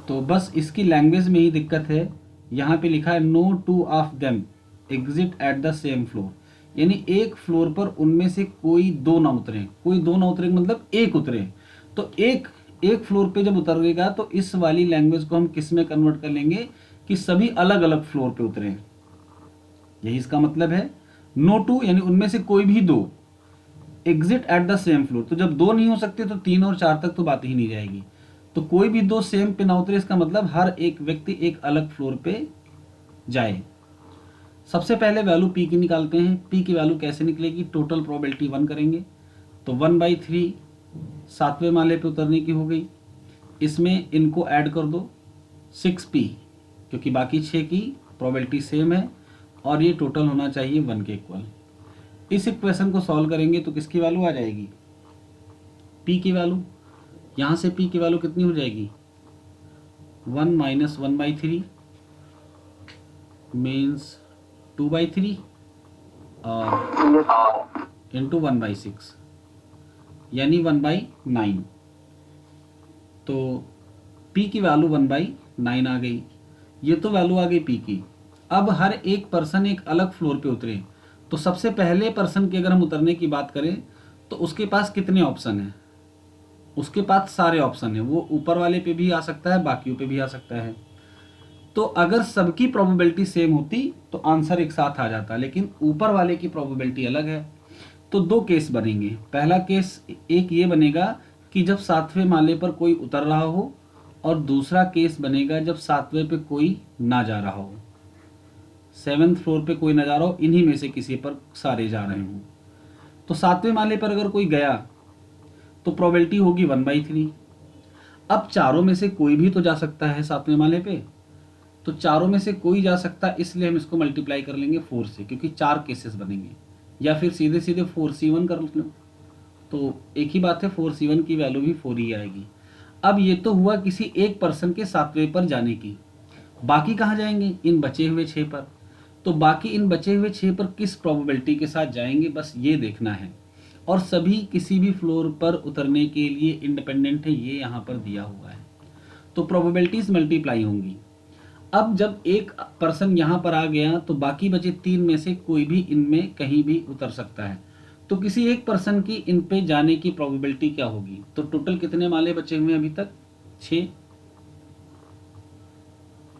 तो बस इसकी लैंग्वेज में ही दिक्कत है। यहाँ पे लिखा है no two of them exit at the same floor, यानी एक फ्लोर पर उनमें से कोई दो ना उतरे। कोई दो ना उतरे मतलब एक उतरे। तो एक एक फ्लोर पे जब उतरेगा तो इस वाली लैंग्वेज को हम किस में कन्वर्ट कर लेंगे कि सभी अलग अलग फ्लोर पे उतरे। यही इसका मतलब है। नो टू यानी उनमें से कोई भी दो exit at the same floor, तो जब दो नहीं हो सकते तो तीन और चार तक तो बात ही नहीं जाएगी। तो कोई भी दो सेम पे ना उतरे, इसका मतलब हर एक व्यक्ति एक अलग फ्लोर पे जाए। सबसे पहले वैल्यू पी की निकालते हैं। पी की वैल्यू कैसे निकलेगी, टोटल प्रोबेबिलिटी 1 करेंगे तो 1/3 सातवें माले पे उतरने की हो गई। इसमें इनको ऐड कर दो 6p, क्योंकि बाकी 6 की प्रोबेबिलिटी सेम है और ये टोटल होना चाहिए 1 के इक्वल। इस इक्वेशन को सॉल्व करेंगे तो किसकी वैल्यू आ जाएगी, p की वैल्यू। यहाँ से p की वैल्यू कितनी हो जाएगी, 1 - 1/3 मीन्स 2/3 और इंटू 1/6 यानी 1/9। तो p की वैल्यू 1/9 आ गई। ये तो वैल्यू आ गई p की। अब हर एक पर्सन एक अलग फ्लोर पे उतरे, तो सबसे पहले पर्सन की अगर हम उतरने की बात करें तो उसके पास कितने ऑप्शन हैं, उसके पास सारे ऑप्शन हैं। वो ऊपर वाले पे भी आ सकता है, बाकियों पे भी आ सकता है। तो अगर सबकी प्रोबेबिलिटी सेम होती तो आंसर एक साथ आ जाता, लेकिन ऊपर वाले की प्रोबेबिलिटी अलग है। तो दो केस बनेंगे। पहला केस एक ये बनेगा कि जब सातवें माले पर कोई उतर रहा हो, और दूसरा केस बनेगा जब सातवें पे कोई ना जा रहा हो, 7th फ्लोर पे कोई ना जा रहा हो, इन्हीं में से किसी पर सारे जा रहे हों। तो सातवें माले पर अगर कोई गया तो प्रोबेबिलिटी होगी 1/3। अब चारों में से कोई भी तो जा सकता है सातवें माले पे, तो चारों में से कोई जा सकता है, इसलिए हम इसको मल्टीप्लाई कर लेंगे 4 से, क्योंकि 4 केसेस बनेंगे। या फिर सीधे सीधे 4c1 कर लो, तो एक ही बात है, 4c1 की वैल्यू भी 4 ही आएगी। अब ये तो हुआ किसी एक पर्सन के सातवें पर जाने की। बाकी कहाँ जाएंगे, इन बचे हुए 6 पर। तो बाकी इन बचे हुए 6 पर किस प्रोबेबिलिटी के साथ जाएंगे, बस ये देखना है। और सभी किसी भी फ्लोर पर उतरने के लिए इंडिपेंडेंट है, ये यहाँ पर दिया हुआ है। तो प्रोबेबिलिटीज मल्टीप्लाई होंगी। अब जब एक पर्सन यहाँ पर आ गया तो बाकी बचे 3 में से कोई भी इनमें कहीं भी उतर सकता है। तो किसी एक पर्सन की इन पे जाने की प्रोबेबिलिटी क्या होगी, तो टोटल कितने माले बचे हुए हैं अभी तक, 6।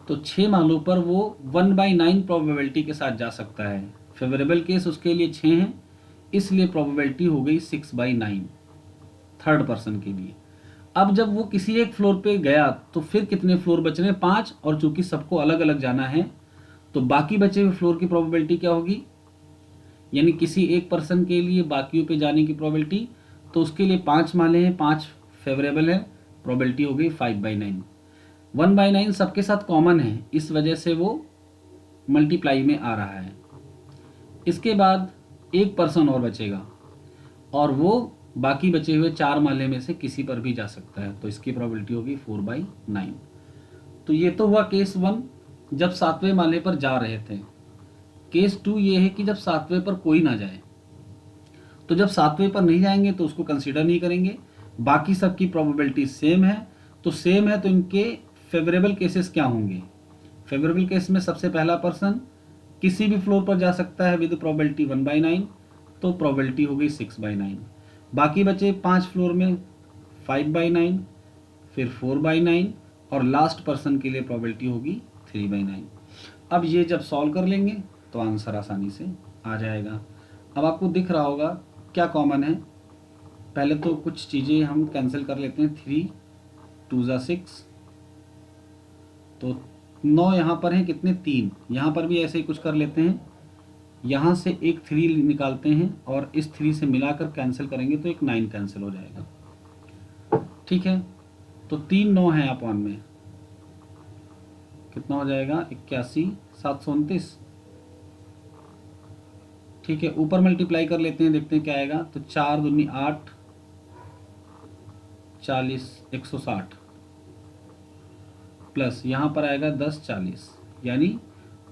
तो 6 मालों पर वो 1/9 प्रोबेबिलिटी के साथ जा सकता है। फेवरेबल केस उसके लिए 6 है, इसलिए प्रोबेबिलिटी हो गई 6/9 थर्ड पर्सन के लिए। अब जब वो किसी एक फ्लोर पे गया तो फिर कितने फ्लोर बच रहे हैं, 5, और चूंकि सबको अलग अलग जाना है तो बाकी बचे हुए फ्लोर की प्रोबेबिलिटी क्या होगी, यानी किसी एक पर्सन के लिए बाकियों पे जाने की प्रोबेबिलिटी। तो उसके लिए 5 माले हैं, 5 फेवरेबल है, प्रोबेबिलिटी हो गई 5/9। 1/9 सबके साथ कॉमन है, इस वजह से वो मल्टीप्लाई में आ रहा है। इसके बाद एक पर्सन और बचेगा और वो बाकी बचे हुए 4 माले में से किसी पर भी जा सकता है, तो इसकी प्रोबेबिलिटी होगी 4/9। तो ये तो हुआ केस 1 जब सातवें माले पर जा रहे थे। केस 2 ये है कि जब सातवें पर कोई ना जाए। तो जब सातवें पर नहीं जाएंगे तो उसको कंसीडर नहीं करेंगे, बाकी सबकी प्रोबेबिलिटी सेम है। तो सेम है तो इनके फेवरेबल केसेस क्या होंगे, फेवरेबल केस में सबसे पहला पर्सन किसी भी फ्लोर पर जा सकता है विद प्रोबेबिलिटी 1/9, तो प्रोबेबिलिटी हो गई 6/9। बाकी बचे 5 फ्लोर में 5/9, फिर 4/9, और लास्ट पर्सन के लिए प्रोबेबिलिटी होगी 3/9। अब ये जब सॉल्व कर लेंगे तो आंसर आसानी से आ जाएगा। अब आपको दिख रहा होगा क्या कॉमन है। पहले तो कुछ चीज़ें हम कैंसिल कर लेते हैं, 3 2 ज़ा 6, तो 9 यहाँ पर हैं, कितने 3, यहाँ पर भी ऐसे ही कुछ कर लेते हैं। यहाँ से एक 3 निकालते हैं और इस 3 से मिलाकर कैंसिल करेंगे तो एक 9 कैंसिल हो जाएगा। ठीक है, तो 3 9 है अपॉन में, कितना हो जाएगा 81 729। ठीक है, ऊपर मल्टीप्लाई कर लेते हैं, देखते हैं क्या आएगा। तो 4 दूनी 8, 40 160, प्लस यहाँ पर आएगा 10 40, यानी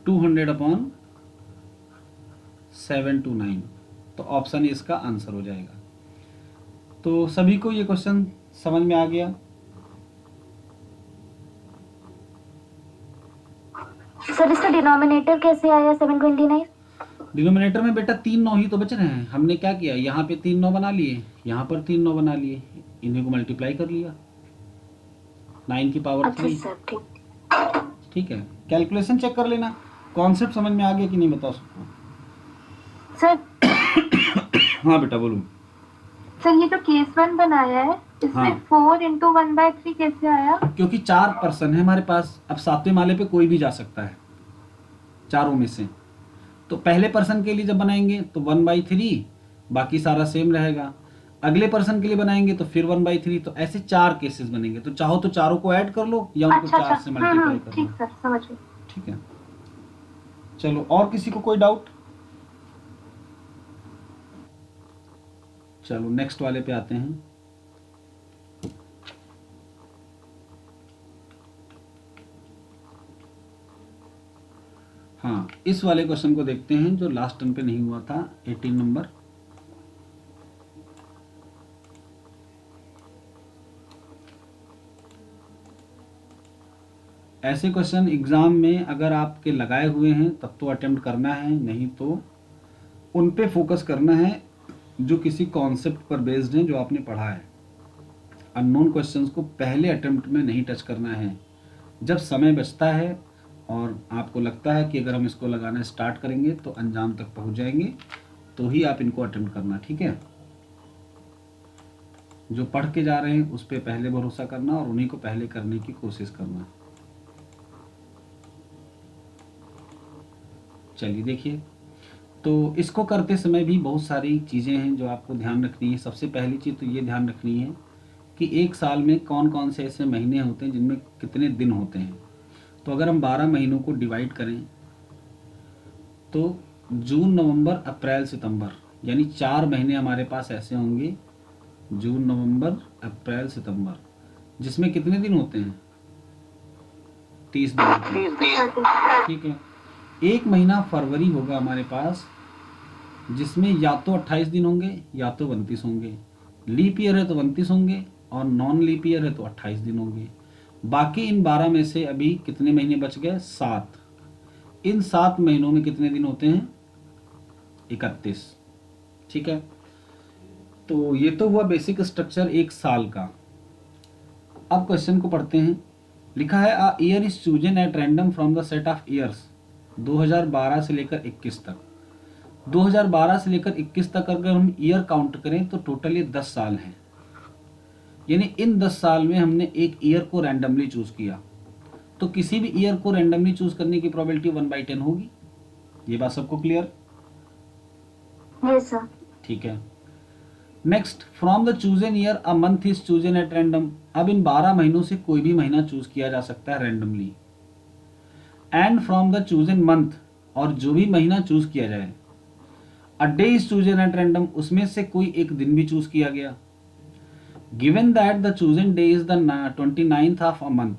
200/729। तो ऑप्शन इसका आंसर हो जाएगा। तो सभी को ये क्वेश्चन समझ में आ गया। सर इसका डिनोमिनेटर कैसे आया 729? डिनोमिनेटर में बेटा 3 9 ही तो बच रहे हैं। हमने क्या किया, यहाँ पे 3 9 बना लिए, यहाँ पर 3 9 बना लिए, इन्हीं को मल्टीप्लाई कर लिया 9 की पावर अच्छा 3। सर, ठीक। ठीक है, कैलकुलेशन चेक कर लेना, कॉन्सेप्ट समझ में आ गया कि नहीं बताओ सबको। सर हाँ बेटा बोलूँ। सर ये जो केस 1 बनाया है इसमें हाँ 4 इंटू 1/3 कैसे आया? क्योंकि 4 पर्सन है हमारे पास, अब 7वें माले पे कोई भी जा सकता है चारों में से। तो पहले पर्सन के लिए जब बनाएंगे तो 1/3, बाकी सारा सेम रहेगा। अगले पर्सन के लिए बनाएंगे तो फिर 1/3। तो ऐसे 4 केसेस बनेंगे, तो चाहो तो चारों को ऐड कर लो या उनको अच्छा 4 अच्छा, से मल्टीप्लाई कर लो। ठीक सर, समझ गई। ठीक है, चलो और किसी को कोई डाउट? चलो नेक्स्ट वाले पे आते हैं। हाँ, इस वाले क्वेश्चन को देखते हैं जो लास्ट टर्म पे नहीं हुआ था, 18 नंबर। ऐसे क्वेश्चन एग्जाम में अगर आपके लगाए हुए हैं तब तो अटेम्प्ट करना है, नहीं तो उन पे फोकस करना है जो किसी कॉन्सेप्ट पर बेस्ड हैं जो आपने पढ़ा है। अननोन क्वेश्चंस को पहले अटेम्प्ट में नहीं टच करना है। जब समय बचता है और आपको लगता है कि अगर हम इसको लगाना स्टार्ट करेंगे तो अंजाम तक पहुंच जाएंगे, तो ही आप इनको अटेम्प्ट करना। ठीक है, जो पढ़ के जा रहे हैं उस पर पहले भरोसा करना और उन्हीं को पहले करने की कोशिश करना। चलिए देखिए, तो इसको करते समय भी बहुत सारी चीज़ें हैं जो आपको ध्यान रखनी है। सबसे पहली चीज़ तो ये ध्यान रखनी है कि एक साल में कौन कौन से ऐसे महीने होते हैं जिनमें कितने दिन होते हैं। तो अगर हम 12 महीनों को डिवाइड करें तो जून नवंबर अप्रैल सितंबर, यानी 4 महीने हमारे पास ऐसे होंगे, जून नवंबर अप्रैल सितंबर, जिसमें कितने दिन होते हैं? 30 दिन होते हैं। ठीक है, एक महीना फरवरी होगा हमारे पास, जिसमें या तो 28 दिन होंगे या तो 29 होंगे। लीप ईयर है तो 29 होंगे और नॉन लीप ईयर है तो 28 दिन होंगे। बाकी इन 12 में से अभी कितने महीने बच गए? 7। इन 7 महीनों में कितने दिन होते हैं? 31। ठीक है, तो ये तो हुआ बेसिक स्ट्रक्चर एक साल का। अब क्वेश्चन को पढ़ते हैं। लिखा है a year is chosen at random from the set of years 2012 से लेकर 21 तक। 2012 से लेकर 21 तक अगर हम ईयर काउंट करें तो टोटल ये 10 साल हैं। यानी इन 10 साल में हमने एक ईयर को रैंडमली चूज किया, तो किसी भी ईयर को रैंडमली चूज करने की प्रोबेबिलिटी 1/10 होगी। ये बात सबको क्लियर? Yes sir. ठीक है, next, from the chosen year a month is chosen at random. अब इन 12 महीनों से कोई भी महीना चूज किया जा सकता है randomly. And from the chosen month, और जो भी महीना चूज किया जाए, a day is chosen at random, उसमें से कोई एक दिन भी चूज किया गया। Given that the chosen day is the 29th of a month,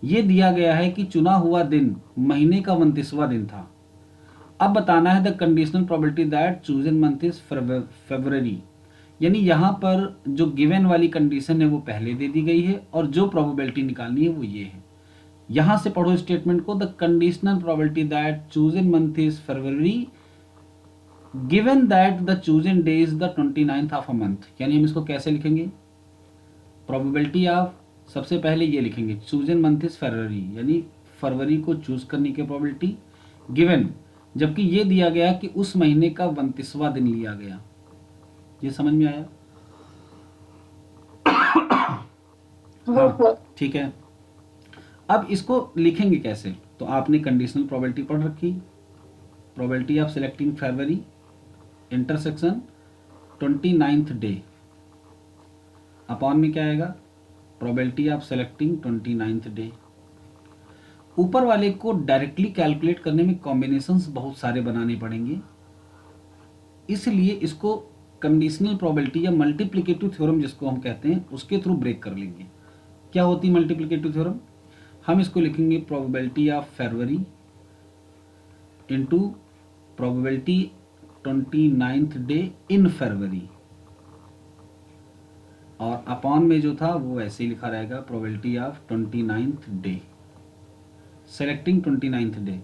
ये दिया गया है कि चुना हुआ दिन महीने का 29वां दिन था। अब बताना है the conditional probability that chosen month is February. यानी यहाँ पर जो गिवन वाली कंडीशन है वो पहले दे दी गई है और जो प्रोबेबिलिटी निकालनी है वो ये है। यहां से पढ़ो स्टेटमेंट को, the conditional probability that chosen month is February given that the chosen day is the 29th of a month. यानी हम इसको कैसे लिखेंगे? प्रोबेबिलिटी ऑफ, सबसे पहले ये लिखेंगे चूजन मंथ इज फरवरी, यानी फरवरी को चूज करने की प्रोबेबिलिटी गिवन, जबकि ये दिया गया कि उस महीने का 29वां दिन लिया गया। ये समझ में आया? हाँ ठीक है, अब इसको लिखेंगे कैसे? तो आपने कंडीशनल प्रोबेबिलिटी पढ़ रखी, probability of selecting February intersection 29th day, upon में क्या आएगा? Probability of selecting 29th day. ऊपर वाले को डायरेक्टली कैलकुलेट करने में कॉम्बिनेशंस बहुत सारे बनाने पड़ेंगे, इसलिए इसको कंडीशनल प्रोबेबिलिटी या मल्टीप्लिकेटिव थ्योरम जिसको हम कहते हैं उसके थ्रू ब्रेक कर लेंगे। क्या होती है मल्टीप्लिकेटिव थ्योरम? हम इसको लिखेंगे probability of February into probability 29th day in February, और अपॉन में जो था वो ऐसे ही लिखा रहेगा probability of 29th day selecting 29th day.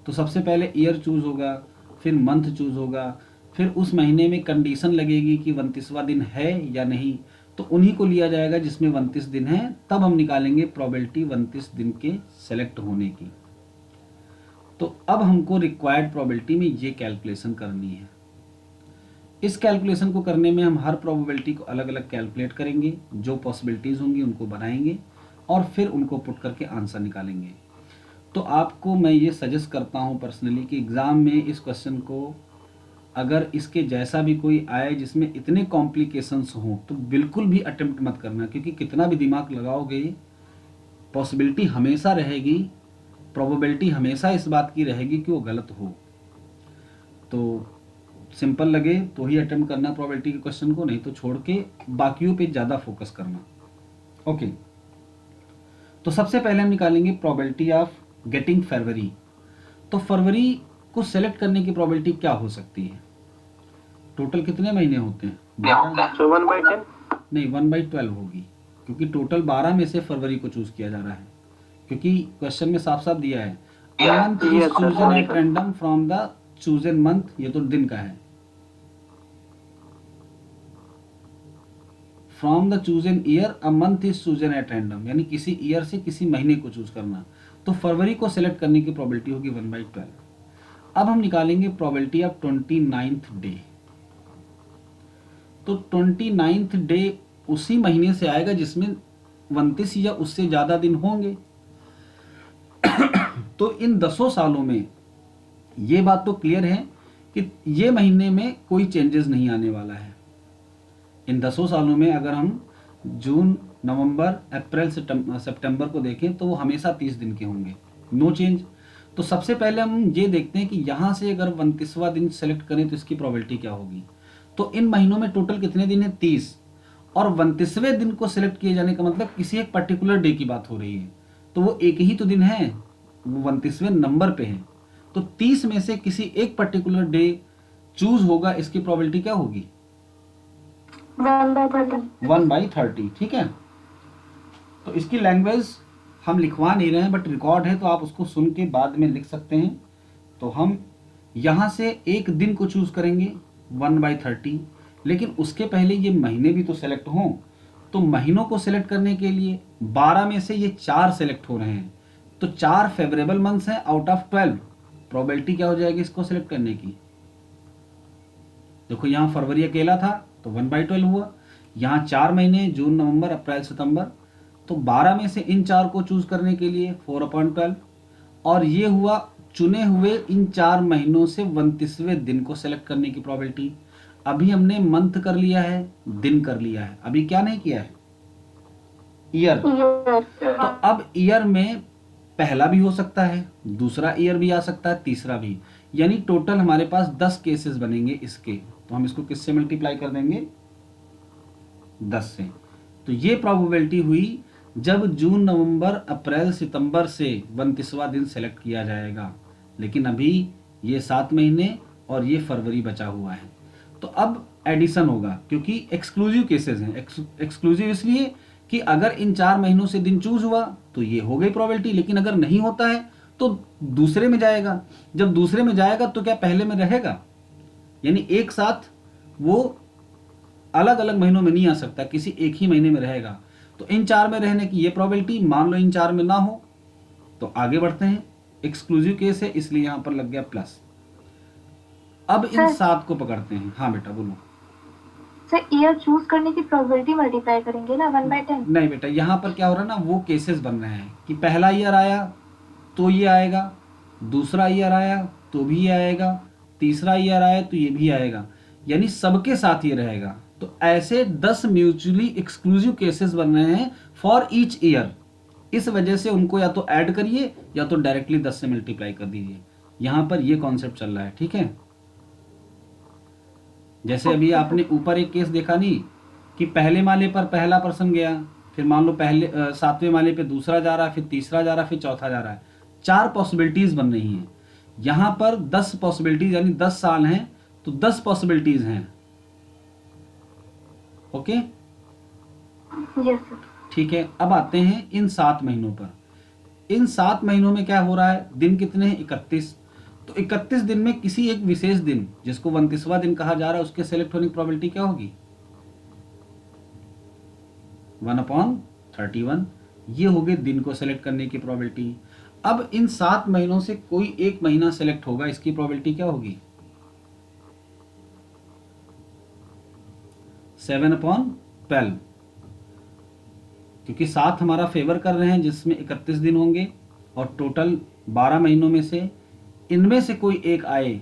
तो सबसे पहले ईयर चूज होगा, फिर मंथ चूज होगा, फिर उस महीने में कंडीशन लगेगी कि 29वां दिन है या नहीं, तो उन्हीं को लिया जाएगा जिसमें 29 दिन है, तब हम निकालेंगे प्रोबेबिलिटी 29 दिन के सेलेक्ट होने की। तो अब हमको रिक्वायर्ड प्रोबेबिलिटी में ये कैलकुलेशन करनी है। इस कैलकुलेशन को करने में हम हर प्रोबेबिलिटी को अलग अलग कैलकुलेट करेंगे, जो पॉसिबिलिटीज होंगी उनको बनाएंगे और फिर उनको पुट करके आंसर निकालेंगे। तो आपको मैं ये सजेस्ट करता हूँ पर्सनली कि एग्ज़ाम में इस क्वेश्चन को अगर इसके जैसा भी कोई आए जिसमें इतने कॉम्प्लिकेशंस हों तो बिल्कुल भी अटेम्प्ट मत करना, क्योंकि कितना भी दिमाग लगाओगे पॉसिबिलिटी हमेशा रहेगी, प्रोबेबिलिटी हमेशा इस बात की रहेगी कि वो गलत हो। तो सिंपल लगे तो ही अटेम्प्ट करना प्रोबेबिलिटी के क्वेश्चन को, नहीं तो छोड़ के बाकियों पे ज़्यादा फोकस करना। ओके, तो सबसे पहले हम निकालेंगे प्रोबेबिलिटी ऑफ गेटिंग फरवरी। तो फरवरी को सेलेक्ट करने की प्रोबेबिलिटी क्या हो सकती है? टोटल कितने महीने होते हैं? 1/10 नहीं, 1/12 होगी, क्योंकि टोटल 12 में से फरवरी को चूज किया जा रहा है, क्योंकि क्वेश्चन में साफ साफ दिया है month is chosen at random from the chosen month, ये तो दिन का है, from the chosen year a month is chosen at random, यानी किसी ईयर से किसी महीने को चूज करना। तो फरवरी को सेलेक्ट करने की प्रोबेबिलिटी होगी 1/12। अब हम निकालेंगे प्रोबेबिलिटी ऑफ 29th डे। तो 29th डे उसी महीने से आएगा जिसमें 29 या उससे ज्यादा दिन होंगे। तो इन 10 सालों में ये बात तो क्लियर है कि ये महीने में कोई चेंजेस नहीं आने वाला है। इन 10 सालों में अगर हम जून, नवंबर, अप्रैल, सितंबर को देखें तो वो हमेशा 30 दिन के होंगे, नो चेंज। तो सबसे पहले हम ये देखते हैं कि यहाँ से अगर 29वां दिन सेलेक्ट करें तो इसकी प्रोबेबिलिटी क्या होगी। तो इन महीनों में टोटल कितने दिन है? 30, और 29वें दिन को सिलेक्ट किए जाने का मतलब किसी एक पर्टिकुलर डे की बात हो रही है, तो वो एक ही तो दिन है, वो 29वें नंबर पे है। तो 30 में से किसी एक पर्टिकुलर डे चूज होगा, इसकी प्रोबेबिलिटी क्या होगी? 1/30। ठीक है, तो इसकी लैंग्वेज हम लिखवा नहीं रहे हैं, बट रिकॉर्ड है तो आप उसको सुन के बाद में लिख सकते हैं। तो हम यहाँ से एक दिन को चूज करेंगे 1/30, लेकिन उसके पहले ये महीने भी तो सेलेक्ट हों। तो महीनों को सेलेक्ट करने के लिए 12 में से ये 4 सेलेक्ट हो रहे हैं, तो 4 फेवरेबल मंथ्स हैं आउट ऑफ 12। प्रोबेबिलिटी क्या हो जाएगी इसको सेलेक्ट करने की? देखो यहाँ फरवरी अकेला था तो 1/12 हुआ, यहाँ 4 महीने जून, नवंबर, अप्रैल, सितंबर, तो 12 में से इन 4 को चूज करने के लिए 4/12, और ये हुआ चुने हुए इन 4 महीनों से 29वें दिन को सेलेक्ट करने की प्रोबेबिलिटी। अभी हमने मंथ कर लिया है, दिन कर लिया है, अभी क्या नहीं किया है? ईयर। तो अब ईयर में पहला भी हो सकता है, दूसरा ईयर भी आ सकता है, तीसरा भी, यानी टोटल हमारे पास 10 केसेस बनेंगे इसके। तो हम इसको किससे मल्टीप्लाई कर देंगे? 10 से। तो ये प्रोबेबिलिटी हुई जब जून, नवंबर, अप्रैल, सितंबर से 29वां दिन सेलेक्ट किया जाएगा, लेकिन अभी ये 7 महीने और ये फरवरी बचा हुआ है। तो अब एडिशन होगा, क्योंकि एक्सक्लूसिव केसेस हैं। एक्सक्लूसिव इसलिए कि अगर इन 4 महीनों से दिन चूज हुआ तो ये हो गई प्रोबेबिलिटी, लेकिन अगर नहीं होता है तो दूसरे में जाएगा। जब दूसरे में जाएगा तो क्या पहले में रहेगा? यानी एक साथ वो अलग अलग महीनों में नहीं आ सकता, किसी एक ही महीने में रहेगा। तो इन 4 में रहने की ये प्रोबेबिलिटी, मान लो इन 4 में ना हो तो आगे बढ़ते हैं। एक्सक्लूसिव केस है इसलिए यहां पर लग गया प्लस। अब इन 7 को पकड़ते हैं। हाँ बेटा बोलो। सर ईयर चूज करने की प्रोबेबिलिटी मल्टीप्लाई करेंगे ना 1/10? नहीं बेटा, यहाँ पर क्या हो रहा है ना, वो केसेस बन रहे हैं कि पहला ईयर आया तो ये आएगा, दूसरा ईयर आया तो भी ये आएगा, तीसरा ईयर आया तो ये भी आएगा, यानी सबके साथ ये रहेगा। तो ऐसे 10 म्यूचुअली एक्सक्लूसिव केसेस बन रहे हैं फॉर ईच ईयर। इस वजह से उनको या तो ऐड करिए या तो डायरेक्टली 10 से मल्टीप्लाई कर दीजिए। यहां पर ये कॉन्सेप्ट चल रहा है, ठीक है। जैसे अभी आपने ऊपर एक केस देखा नहीं कि पहले माले पर पहला पर्सन गया, फिर मान लो पहले 7वें माले पे दूसरा जा रहा है, फिर तीसरा जा रहा है, फिर चौथा जा रहा है। 4 पॉसिबिलिटीज बन रही हैं। यहां पर 10 पॉसिबिलिटीज, यानी 10 साल हैं तो 10 पॉसिबिलिटीज हैं। Okay yes sir. ठीक है, अब आते हैं इन 7 महीनों पर। इन 7 महीनों में क्या हो रहा है, दिन कितने हैं, 31। तो 31 दिन में किसी एक विशेष दिन जिसको 29वां दिन कहा जा रहा है उसके सेलेक्ट होने की प्रोबेबिलिटी क्या होगी, 1/31। ये हो गए दिन को सेलेक्ट करने की प्रोबेबिलिटी। अब इन 7 महीनों से कोई एक महीना सेलेक्ट होगा, इसकी प्रोबेबिलिटी क्या होगी, 7/12, क्योंकि 7 हमारा फेवर कर रहे हैं जिसमें 31 दिन होंगे और टोटल 12 महीनों में से इनमें से कोई एक आए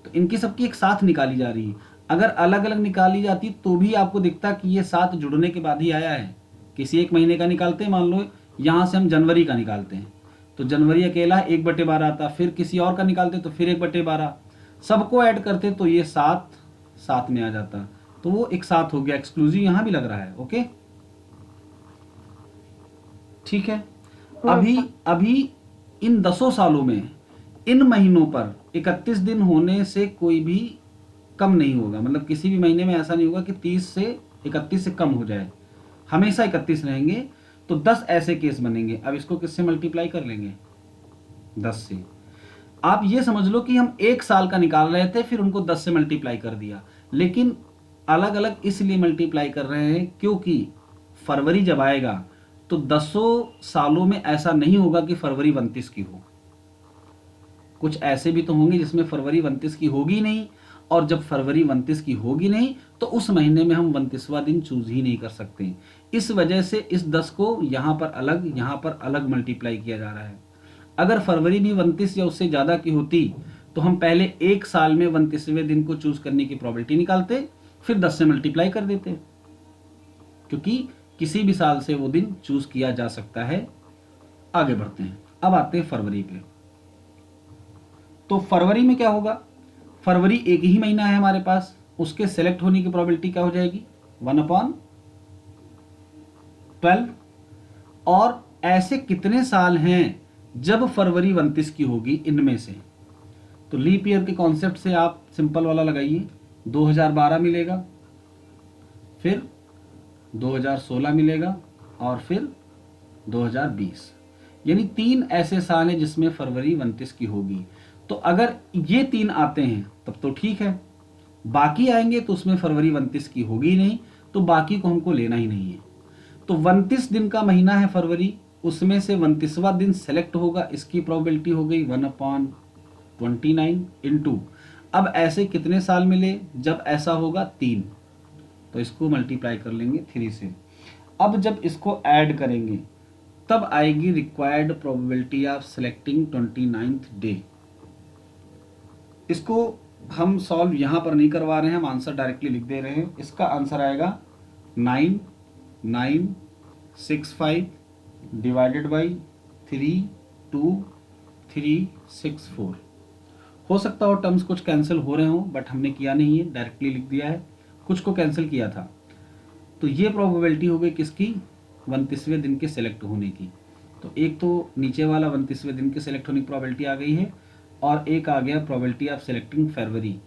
तो इनकी सबकी एक साथ निकाली जा रही है। अगर अलग अलग निकाली जाती तो भी आपको दिखता कि ये 7 जुड़ने के बाद ही आया है। किसी एक महीने का निकालते हैं, मान लो यहाँ से हम जनवरी का निकालते हैं तो जनवरी अकेला 1/12 आता, फिर किसी और का निकालते तो फिर 1/12, सबको ऐड करते तो ये 7 में आ जाता, तो वो एक साथ हो गया। एक्सक्लूसिव यहाँ भी लग रहा है। ओके ठीक है। अभी इन 10 सालों में इन महीनों पर 31 दिन होने से कोई भी कम नहीं होगा, मतलब किसी भी महीने में ऐसा नहीं होगा कि 30 से 31 से कम हो जाए, हमेशा 31 रहेंगे। तो 10 ऐसे केस बनेंगे। अब इसको किससे मल्टीप्लाई कर लेंगे, 10 से। आप ये समझ लो कि हम एक साल का निकाल रहे थे, फिर उनको 10 से मल्टीप्लाई कर दिया, लेकिन अलग अलग इसलिए मल्टीप्लाई कर रहे हैं क्योंकि फरवरी जब आएगा तो 10 सालों में ऐसा नहीं होगा कि फरवरी 29 की हो। कुछ ऐसे भी तो होंगे जिसमें फरवरी 29 की होगी नहीं, और जब फरवरी 29 की होगी नहीं तो उस महीने में हम 29वां दिन चूज ही नहीं कर सकते। इस वजह से इस 10 को यहाँ पर अलग मल्टीप्लाई किया जा रहा है। अगर फरवरी भी 29 या उससे ज़्यादा की होती तो हम पहले एक साल में 29वें दिन को चूज करने की प्रोबेबिलिटी निकालते, फिर 10 से मल्टीप्लाई कर देते, क्योंकि किसी भी साल से वो दिन चूज किया जा सकता है। आगे बढ़ते हैं, अब आते हैं फरवरी पे। तो फरवरी में क्या होगा, फरवरी एक ही महीना है हमारे पास, उसके सेलेक्ट होने की प्रोबेबिलिटी क्या हो जाएगी, 1/12। और ऐसे कितने साल हैं जब फरवरी 29 की होगी इनमें से, तो लीप ईयर के कॉन्सेप्ट से आप सिंपल वाला लगाइए, 2012 मिलेगा, फिर 2016 मिलेगा, और फिर 2020, यानी 3 ऐसे साल हैं जिसमें फरवरी 29 की होगी। तो अगर ये 3 आते हैं तब तो ठीक है, बाकी आएंगे तो उसमें फरवरी 29 की होगी नहीं, तो बाकी को हमको लेना ही नहीं है। तो 29 दिन का महीना है फरवरी, उसमें से 29वां दिन सेलेक्ट होगा, इसकी प्रोबेबिलिटी हो गई 1/29 इंटू, अब ऐसे कितने साल मिले, जब ऐसा होगा 3, तो इसको मल्टीप्लाई कर लेंगे 3 से। अब जब इसको ऐड करेंगे तब आएगी required probability of selecting 29th day. इसको हम सॉल्व यहाँ पर नहीं करवा रहे हैं, हम आंसर डायरेक्टली लिख दे रहे हैं। इसका आंसर आएगा 9965 डिवाइडेड बाई 32364। हो सकता हो टर्म्स कुछ कैंसिल हो रहे हों, बट हमने किया नहीं है, डायरेक्टली लिख दिया है, कुछ को कैंसिल किया था। तो ये प्रोबेबिलिटी हो गई किसकी, 29वें दिन के सिलेक्ट होने की। तो एक तो नीचे वाला 29वें दिन के सिलेक्ट होने की प्रोबेबिलिटी आ गई है, और एक आ गया प्रोबेबिलिटी ऑफ सेलेक्टिंग फरवरी।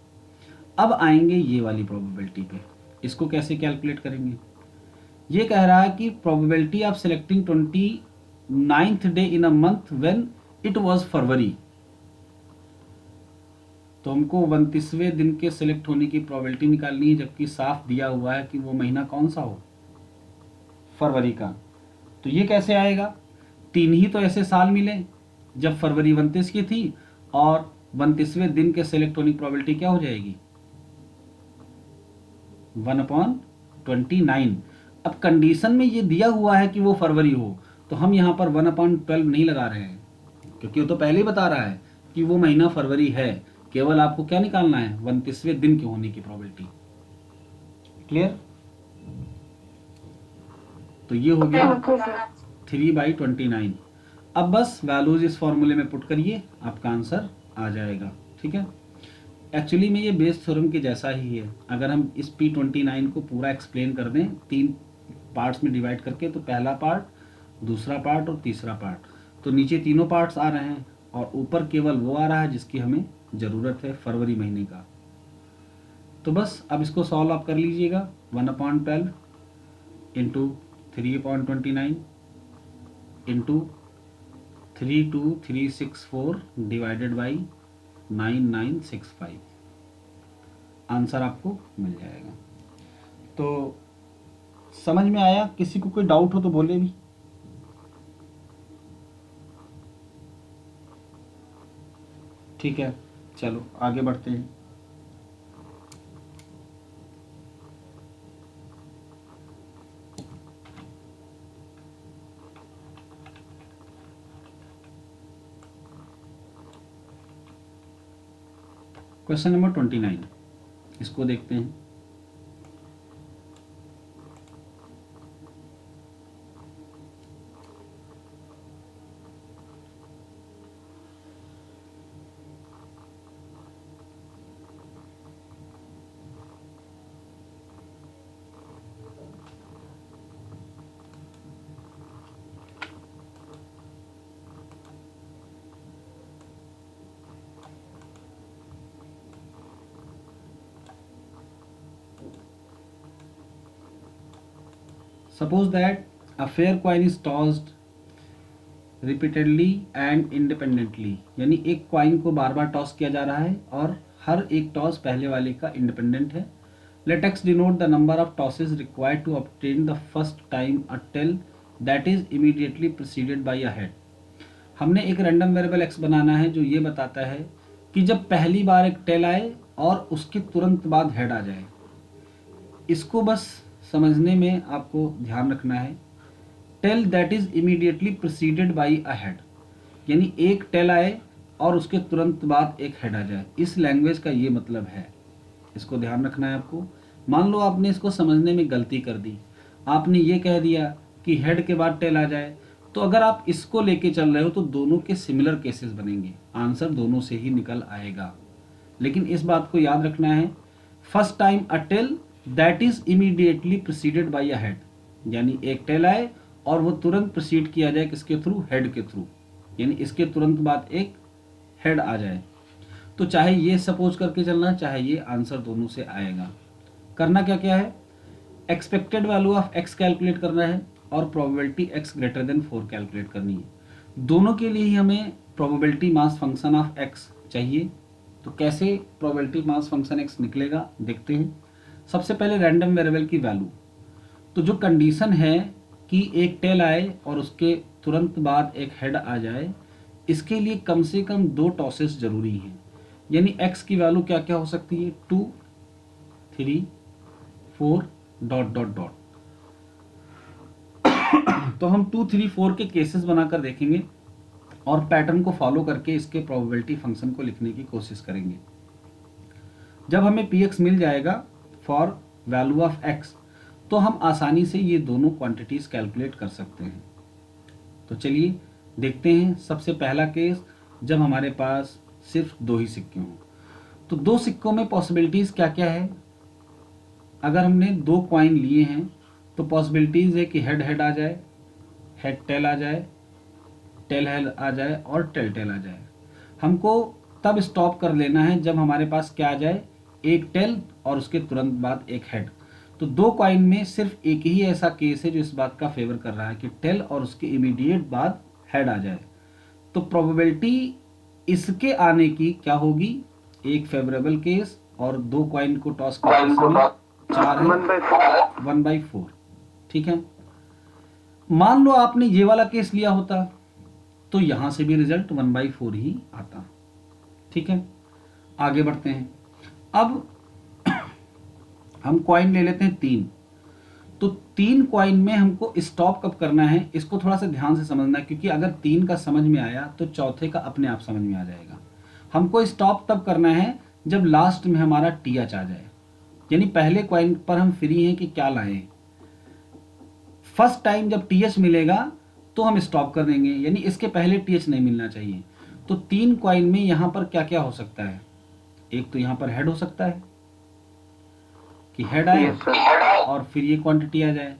अब आएंगे ये वाली प्रोबेबिलिटी पे, इसको कैसे कैलकुलेट करेंगे। ये कह रहा है कि probability of selecting 29th day in a month when it was February. तो हमको 29वें दिन के सिलेक्ट होने की प्रोबेबिलिटी निकालनी है, जबकि साफ दिया हुआ है कि वो महीना कौन सा हो, फरवरी का। तो ये कैसे आएगा, 3 ही तो ऐसे साल मिले जब फरवरी 29 की थी, और 29वें दिन के सिलेक्ट होने की प्रोबेबिलिटी क्या हो जाएगी, 1/29। अब कंडीशन में ये दिया हुआ है कि वो फरवरी हो, तो हम यहाँ पर 1/12 नहीं लगा रहे हैं, क्योंकि वो तो पहले ही बता रहा है कि वो महीना फरवरी है। केवल आपको क्या निकालना है, 29वें दिन के होने की प्रोबेबिलिटी। क्लियर। तो ये हो गया 3/29। अब बस वैल्यूज इस फॉर्मूले में पुट करिए, आपका आंसर आ जाएगा। ठीक है, एक्चुअली में ये बेस थ्योरम के जैसा ही है। अगर हम इस P29 को पूरा एक्सप्लेन कर दें 3 पार्ट्स में डिवाइड करके, तो पहला पार्ट, दूसरा पार्ट और तीसरा पार्ट, तो नीचे तीनों पार्ट्स आ रहे हैं और ऊपर केवल वो आ रहा है जिसकी हमें ज़रूरत है, फरवरी महीने का। तो बस अब इसको सॉल्व आप कर लीजिएगा, 1/12 into 3/29 into 32364 divided by 9965, answer आपको मिल जाएगा। तो समझ में आया? किसी को कोई डाउट हो तो बोले भी। ठीक है, चलो आगे बढ़ते हैं। क्वेश्चन नंबर 29, इसको देखते हैं। Suppose that a fair coin is tossed repeatedly and independently, यानी एक कॉइन को बार बार टॉस किया जा रहा है और हर एक टॉस पहले वाले का इंडिपेंडेंट है। Let x denote the number of tosses required to obtain the first time a tail that is immediately preceded by a head। हमने एक रैंडम वेरिएबल x बनाना है जो ये बताता है कि जब पहली बार एक टेल आए और उसके तुरंत बाद हेड आ जाए। इसको बस समझने में आपको ध्यान रखना है। Tail that is immediately preceded by a head, यानी एक टेल आए और उसके तुरंत बाद एक हेड आ जाए। इस लैंग्वेज का ये मतलब है, इसको ध्यान रखना है आपको। मान लो आपने इसको समझने में गलती कर दी, आपने ये कह दिया कि हेड के बाद टेल आ जाए, तो अगर आप इसको लेके चल रहे हो तो दोनों के सिमिलर केसेस बनेंगे, आंसर दोनों से ही निकल आएगा। लेकिन इस बात को याद रखना है, first time a tail that is immediately preceded by a head, यानी एक टेल आए और वो तुरंत प्रोसीड किया जाए किसके थ्रू? हेड के थ्रू, यानी इसके तुरंत बाद एक हेड आ जाए। तो चाहे ये सपोज करके चलना, चाहे ये, आंसर दोनों से आएगा। करना क्या क्या है? Expected value of x calculate करना है और probability x greater than 4 calculate करनी है। दोनों के लिए ही हमें probability mass function of x चाहिए। तो कैसे प्रोबेबिलिटी मास फंक्शन एक्स निकलेगा देखते हैं। सबसे पहले रैंडम वेरिएबल की वैल्यू, तो जो कंडीशन है कि एक टेल आए और उसके तुरंत बाद एक हेड आ जाए, इसके लिए कम से कम 2 टॉसेस जरूरी हैं। यानी x की वैल्यू क्या क्या हो सकती है? 2, 3, 4 डॉट डॉट डॉट। तो हम 2, 3, 4 के केसेस बनाकर देखेंगे और पैटर्न को फॉलो करके इसके प्रोबेबिलिटी फंक्शन को लिखने की कोशिश करेंगे। जब हमें px मिल जाएगा फॉर वैल्यू ऑफ x, तो हम आसानी से ये दोनों क्वांटिटीज कैलकुलेट कर सकते हैं। तो चलिए देखते हैं। सबसे पहला केस, जब हमारे पास सिर्फ 2 ही सिक्के हों, तो 2 सिक्कों में पॉसिबिलिटीज क्या क्या है? अगर हमने 2 कॉइन लिए हैं तो पॉसिबिलिटीज है कि हेड हेड आ जाए, हेड टेल आ जाए, टेल हेड आ जाए और टेल टेल आ जाए। हमको तब स्टॉप कर लेना है जब हमारे पास क्या आ जाए? एक टेल और उसके तुरंत बाद एक हेड। तो 2 कॉइन में सिर्फ एक ही ऐसा केस है जो इस बात का फेवर कर रहा है कि टेल और उसके इमीडिएट बाद हेड आ जाए। तो प्रोबेबिलिटी इसके आने की क्या होगी? एक फेवरेबल केस और 2 कॉइन को टॉस करते समय 4 है, 1/4। ठीक है। मान लो आपने ये वाला केस लिया होता तो यहां से भी रिजल्ट 1/4 ही आता। ठीक है, आगे बढ़ते हैं। अब हम कॉइन ले लेते हैं 3। तो 3 कॉइन में हमको स्टॉप कब करना है, इसको थोड़ा सा ध्यान से समझना है, क्योंकि अगर 3 का समझ में आया तो चौथे का अपने आप समझ में आ जाएगा। हमको स्टॉप तब करना है जब लास्ट में हमारा TH आ जाए, यानी पहले कॉइन पर हम फ्री हैं कि क्या लाएं। फर्स्ट टाइम जब TH मिलेगा तो हम स्टॉप कर देंगे, यानी इसके पहले TH नहीं मिलना चाहिए। तो 3 कॉइन में यहां पर क्या क्या हो सकता है? एक तो यहां पर हेड हो सकता है कि हेड आए और फिर ये क्वांटिटी आ जाए,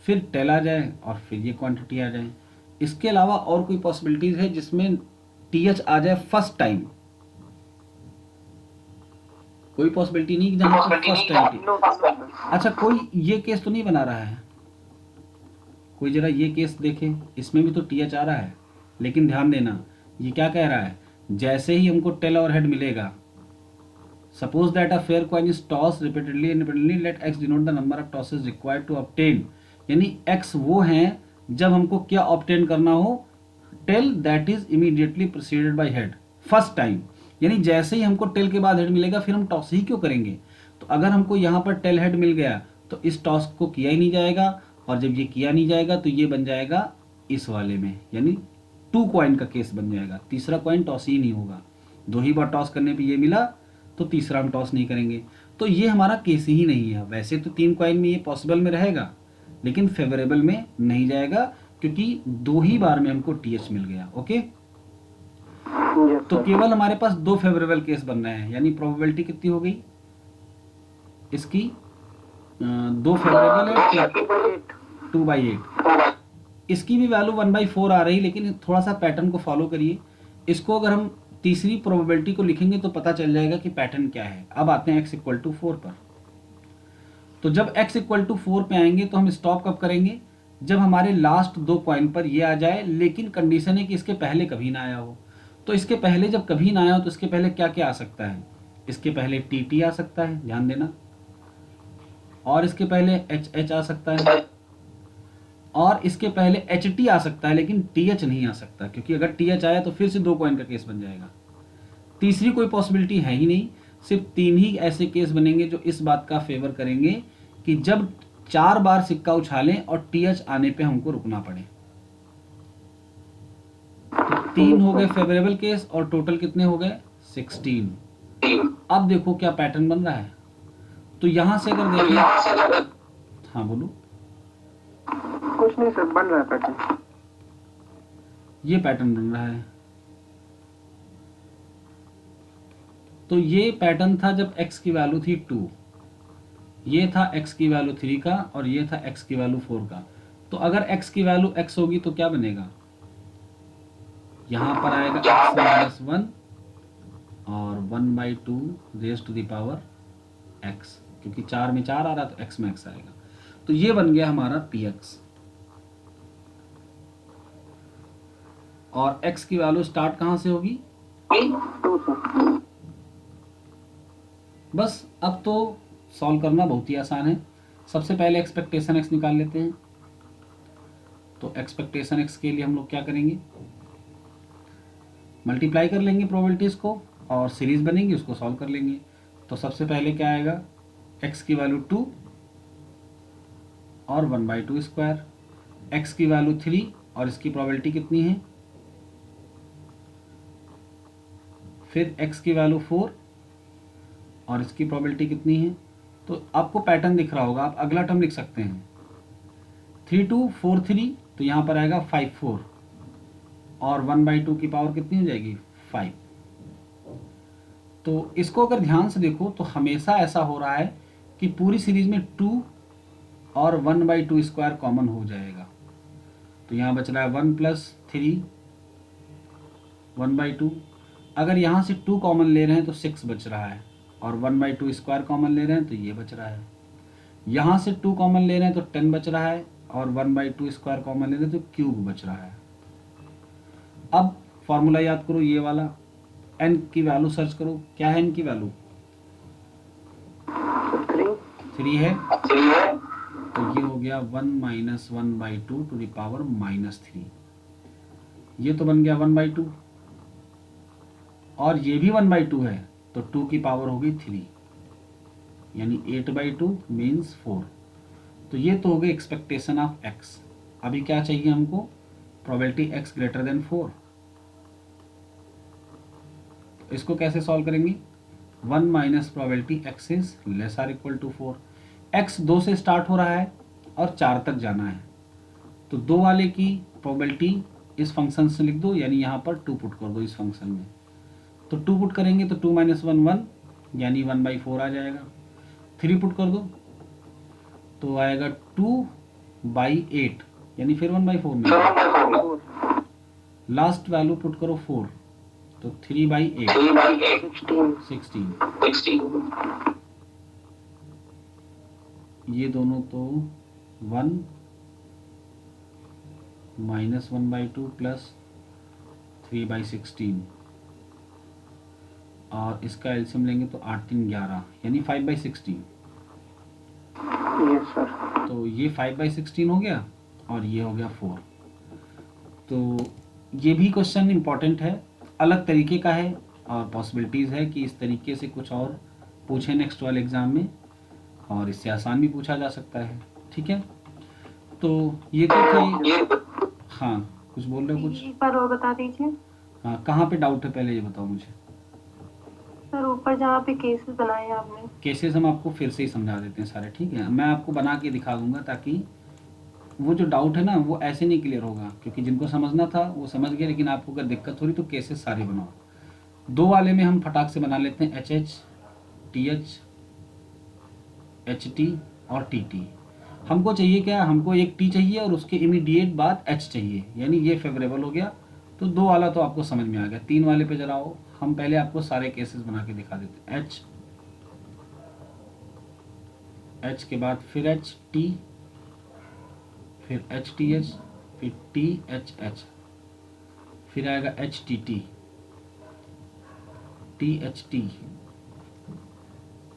फिर टेल आ जाए और फिर ये क्वांटिटी आ जाए। इसके अलावा और कोई पॉसिबिलिटीज है जिसमें TH आ जाए फर्स्ट टाइम? कोई पॉसिबिलिटी नहीं जहां पर फर्स्ट टाइम। अच्छा, कोई ये केस तो नहीं बना रहा है? कोई जरा ये केस देखे, इसमें भी तो TH आ रहा है। लेकिन ध्यान देना ये क्या कह रहा है, जैसे ही हमको टेल और हेड मिलेगा, suppose that a fair coin is toss repeatedly independently, let X denote the number of tosses required to obtain, यानी एक्स वो हैं जब हमको क्या ऑब्टेन करना हो, tail that is immediately preceded by head first time, यानी जैसे ही हमको टेल के बाद हेड मिलेगा फिर हम टॉस ही क्यों करेंगे। तो अगर हमको यहाँ पर टेल हेड मिल गया तो इस टॉस को किया ही नहीं जाएगा, और जब ये किया नहीं जाएगा तो ये बन जाएगा इस वाले में, यानी 2 कॉइन का केस बन जाएगा, तीसरा कॉइन टॉस ही नहीं होगा। 2 ही बार टॉस करने पे ये मिला तो तीसरा हम टॉस नहीं करेंगे, तो ये हमारा केस ही नहीं है। वैसे तो 3 कॉइन में ये पॉसिबल में रहेगा, लेकिन फेवरेबल में नहीं जाएगा क्योंकि 2 ही बार में हमको टीएच मिल गया। ओके, तो केवल हमारे पास 2 फेवरेबल केस बन रहे हैं, यानी प्रोबेबिलिटी कितनी हो गई इसकी, 2 फेवरेबल है 2/8। इसकी भी वैल्यू 1/4 आ रही, लेकिन थोड़ा सा पैटर्न को फॉलो करिए। इसको अगर हम तीसरी प्रोबेबिलिटी को लिखेंगे तो पता चल जाएगा कि पैटर्न क्या है। अब आते हैं x इक्वल टू 4 पर। तो जब x इक्वल टू 4 पे आएंगे तो हम स्टॉप कब करेंगे, जब हमारे लास्ट 2 कॉइन पर ये आ जाए, लेकिन कंडीशन है कि इसके पहले कभी ना आया हो। तो इसके पहले जब कभी ना आया हो तो इसके पहले क्या क्या आ सकता है, इसके पहले टी आ सकता है, ध्यान देना, और इसके पहले एच आ सकता है, और इसके पहले एच आ सकता है, लेकिन टी नहीं आ सकता, क्योंकि अगर टी आया तो फिर से 2 कॉइन का केस बन जाएगा। तीसरी कोई पॉसिबिलिटी है ही नहीं, सिर्फ 3 ही ऐसे केस बनेंगे जो इस बात का फेवर करेंगे कि जब 4 बार सिक्का उछालें और टी आने पे हमको रुकना पड़े। तो 3 हो गए फेवरेबल केस और टोटल कितने हो गए 16। अब देखो क्या पैटर्न बन रहा है। तो यहां से अगर देखें, हाँ बोलो। कुछ नहीं सर, बन रहा है पैटर्न। ये पैटर्न बन रहा है। तो ये पैटर्न था जब x की वैल्यू थी 2, ये था x की वैल्यू 3 का, और ये था x की वैल्यू 4 का। तो अगर x की वैल्यू x होगी तो क्या बनेगा, यहां पर आएगा x माइनस 1 और 1/2 raise to the power x, क्योंकि 4 में 4 आ रहा तो x में x आएगा। तो ये बन गया हमारा px, और x की वैल्यू स्टार्ट कहां से होगी, बस अब तो सॉल्व करना बहुत ही आसान है। सबसे पहले एक्सपेक्टेशन x निकाल लेते हैं। तो एक्सपेक्टेशन x के लिए हम लोग क्या करेंगे, मल्टीप्लाई कर लेंगे प्रोबेबिलिटीज को और सीरीज बनेगी, उसको सॉल्व कर लेंगे। तो सबसे पहले क्या आएगा, x की वैल्यू 2 और 1/2 स्क्वायर, x की वैल्यू 3 और इसकी प्रोबेबिलिटी कितनी है, फिर x की वैल्यू 4 और इसकी प्रोबेबिलिटी कितनी है। तो आपको पैटर्न दिख रहा होगा, आप अगला टर्म लिख सकते हैं 3 2 4 3, तो यहाँ पर आएगा 5 4 और 1/2 की पावर कितनी हो जाएगी 5। तो इसको अगर ध्यान से देखो तो हमेशा ऐसा हो रहा है कि पूरी सीरीज में 2 और 1/2 स्क्वायर कॉमन हो जाएगा। तो यहाँ बच रहा है 1 + 3 1/2। अगर यहाँ से 2 कॉमन ले रहे हैं तो 6 बच रहा है, और 1/2 स्क्वायर कॉमन ले रहे हैं तो ये बच रहा है। यहाँ से 2 कॉमन ले रहे हैं तो 10 बच रहा है, और 1/2 स्क्वायर कॉमन ले रहे हैं तो क्यूब बच रहा है। अब फॉर्मूला याद करो ये वाला, n की वैल्यू सर्च करो, क्या है n की वैल्यू 3 है, तो ये हो गया 1 - 1/2 टू द पावर -3। ये तो बन गया 1/2, और ये भी 1/2 है, तो 2 की पावर होगी 3, यानी 8/2 मीन्स 4। तो ये तो हो गई एक्सपेक्टेशन ऑफ x। अभी क्या चाहिए हमको, प्रोबेबिलिटी x ग्रेटर देन 4। तो इसको कैसे सॉल्व करेंगे, 1 minus probability x is less or equal to 4। x 2 से स्टार्ट हो रहा है और 4 तक जाना है, तो 2 वाले की प्रोबेबिलिटी इस फंक्शन से लिख दो, यानी यहाँ पर 2 पुट कर दो इस फंक्शन में। तो 2 पुट करेंगे तो 2 - 1 1, यानी 1/4 आ जाएगा। 3 पुट कर दो तो आएगा 2/8, यानी फिर 1/4 में। लास्ट वैल्यू पुट करो 4, तो 3/8 16। ये दोनों तो 1 - 1/2 प्लस 3/16 और इसका एलसीएम लेंगे तो 8 3 11 यानी 5/16। Yes sir. तो ये 5/16 हो गया और ये हो गया 4। तो ये भी क्वेश्चन इंपॉर्टेंट है, अलग तरीके का है और पॉसिबिलिटीज़ है कि इस तरीके से कुछ और पूछे नेक्स्ट वाले एग्ज़ाम में, और इससे आसान भी पूछा जा सकता है। ठीक है, तो ये तो थे। हाँ, कुछ बोल रहे हो कुछ? एक बार और बता दीजिए हाँ, कहाँ पे डाउट है पहले ये बताओ मुझे। सर। ऊपर जहाँ पे केसेस बनाए हैं आपने। केसेस हम आपको फिर से ही समझा देते हैं सारे, ठीक है। मैं आपको बना के दिखा दूंगा ताकि वो जो डाउट है ना वो ऐसे नहीं क्लियर होगा, क्योंकि जिनको समझना था वो समझ गए, लेकिन आपको अगर दिक्कत हो रही तो केसेस सारे बनाओ। 2 वाले में हम फटाक से बना लेते हैं, HH, TH, HT और TT। हमको चाहिए क्या, हमको एक T चाहिए और उसके इमीडिएट बाद H चाहिए, यानी ये फेवरेबल हो गया। तो 2 वाला तो आपको समझ में आ गया। 3 वाले पे जरा आओ, हम पहले आपको सारे केसेस बना के दिखा देते हैं। H के बाद फिर H, T, फिर HTH, फिर THH, फिर आएगा HTT, THT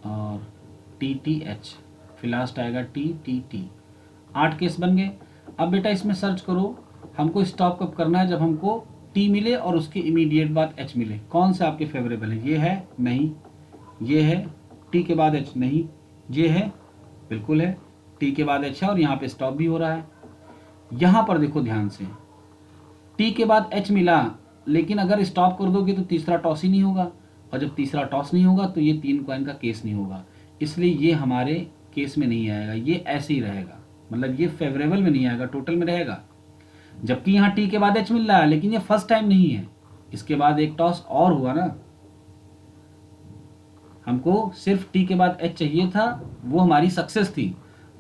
और TTH, फिर लास्ट आएगा TTT। 8 केस बन गए। अब बेटा इसमें सर्च करो, हमको स्टॉप कब करना है, जब हमको T मिले और उसके इमीडिएट बाद H मिले। कौन से आपके फेवरेबल है? ये है? नहीं। ये है? T के बाद H? नहीं। ये है? बिल्कुल है। T के बाद H है और यहाँ पे स्टॉप भी हो रहा है। यहाँ पर देखो ध्यान से, T के बाद H मिला, लेकिन अगर स्टॉप कर दोगे तो तीसरा टॉस ही नहीं होगा, और जब तीसरा टॉस नहीं होगा तो ये 3 कॉइन का केस नहीं होगा, इसलिए ये हमारे केस में नहीं आएगा, ये ऐसे ही रहेगा, मतलब ये फेवरेबल में नहीं आएगा, टोटल में रहेगा। जबकि यहाँ T के बाद H मिल रहा है, लेकिन ये फर्स्ट टाइम नहीं है, इसके बाद एक टॉस और हुआ ना। हमको सिर्फ T के बाद H चाहिए था, वो हमारी सक्सेस थी,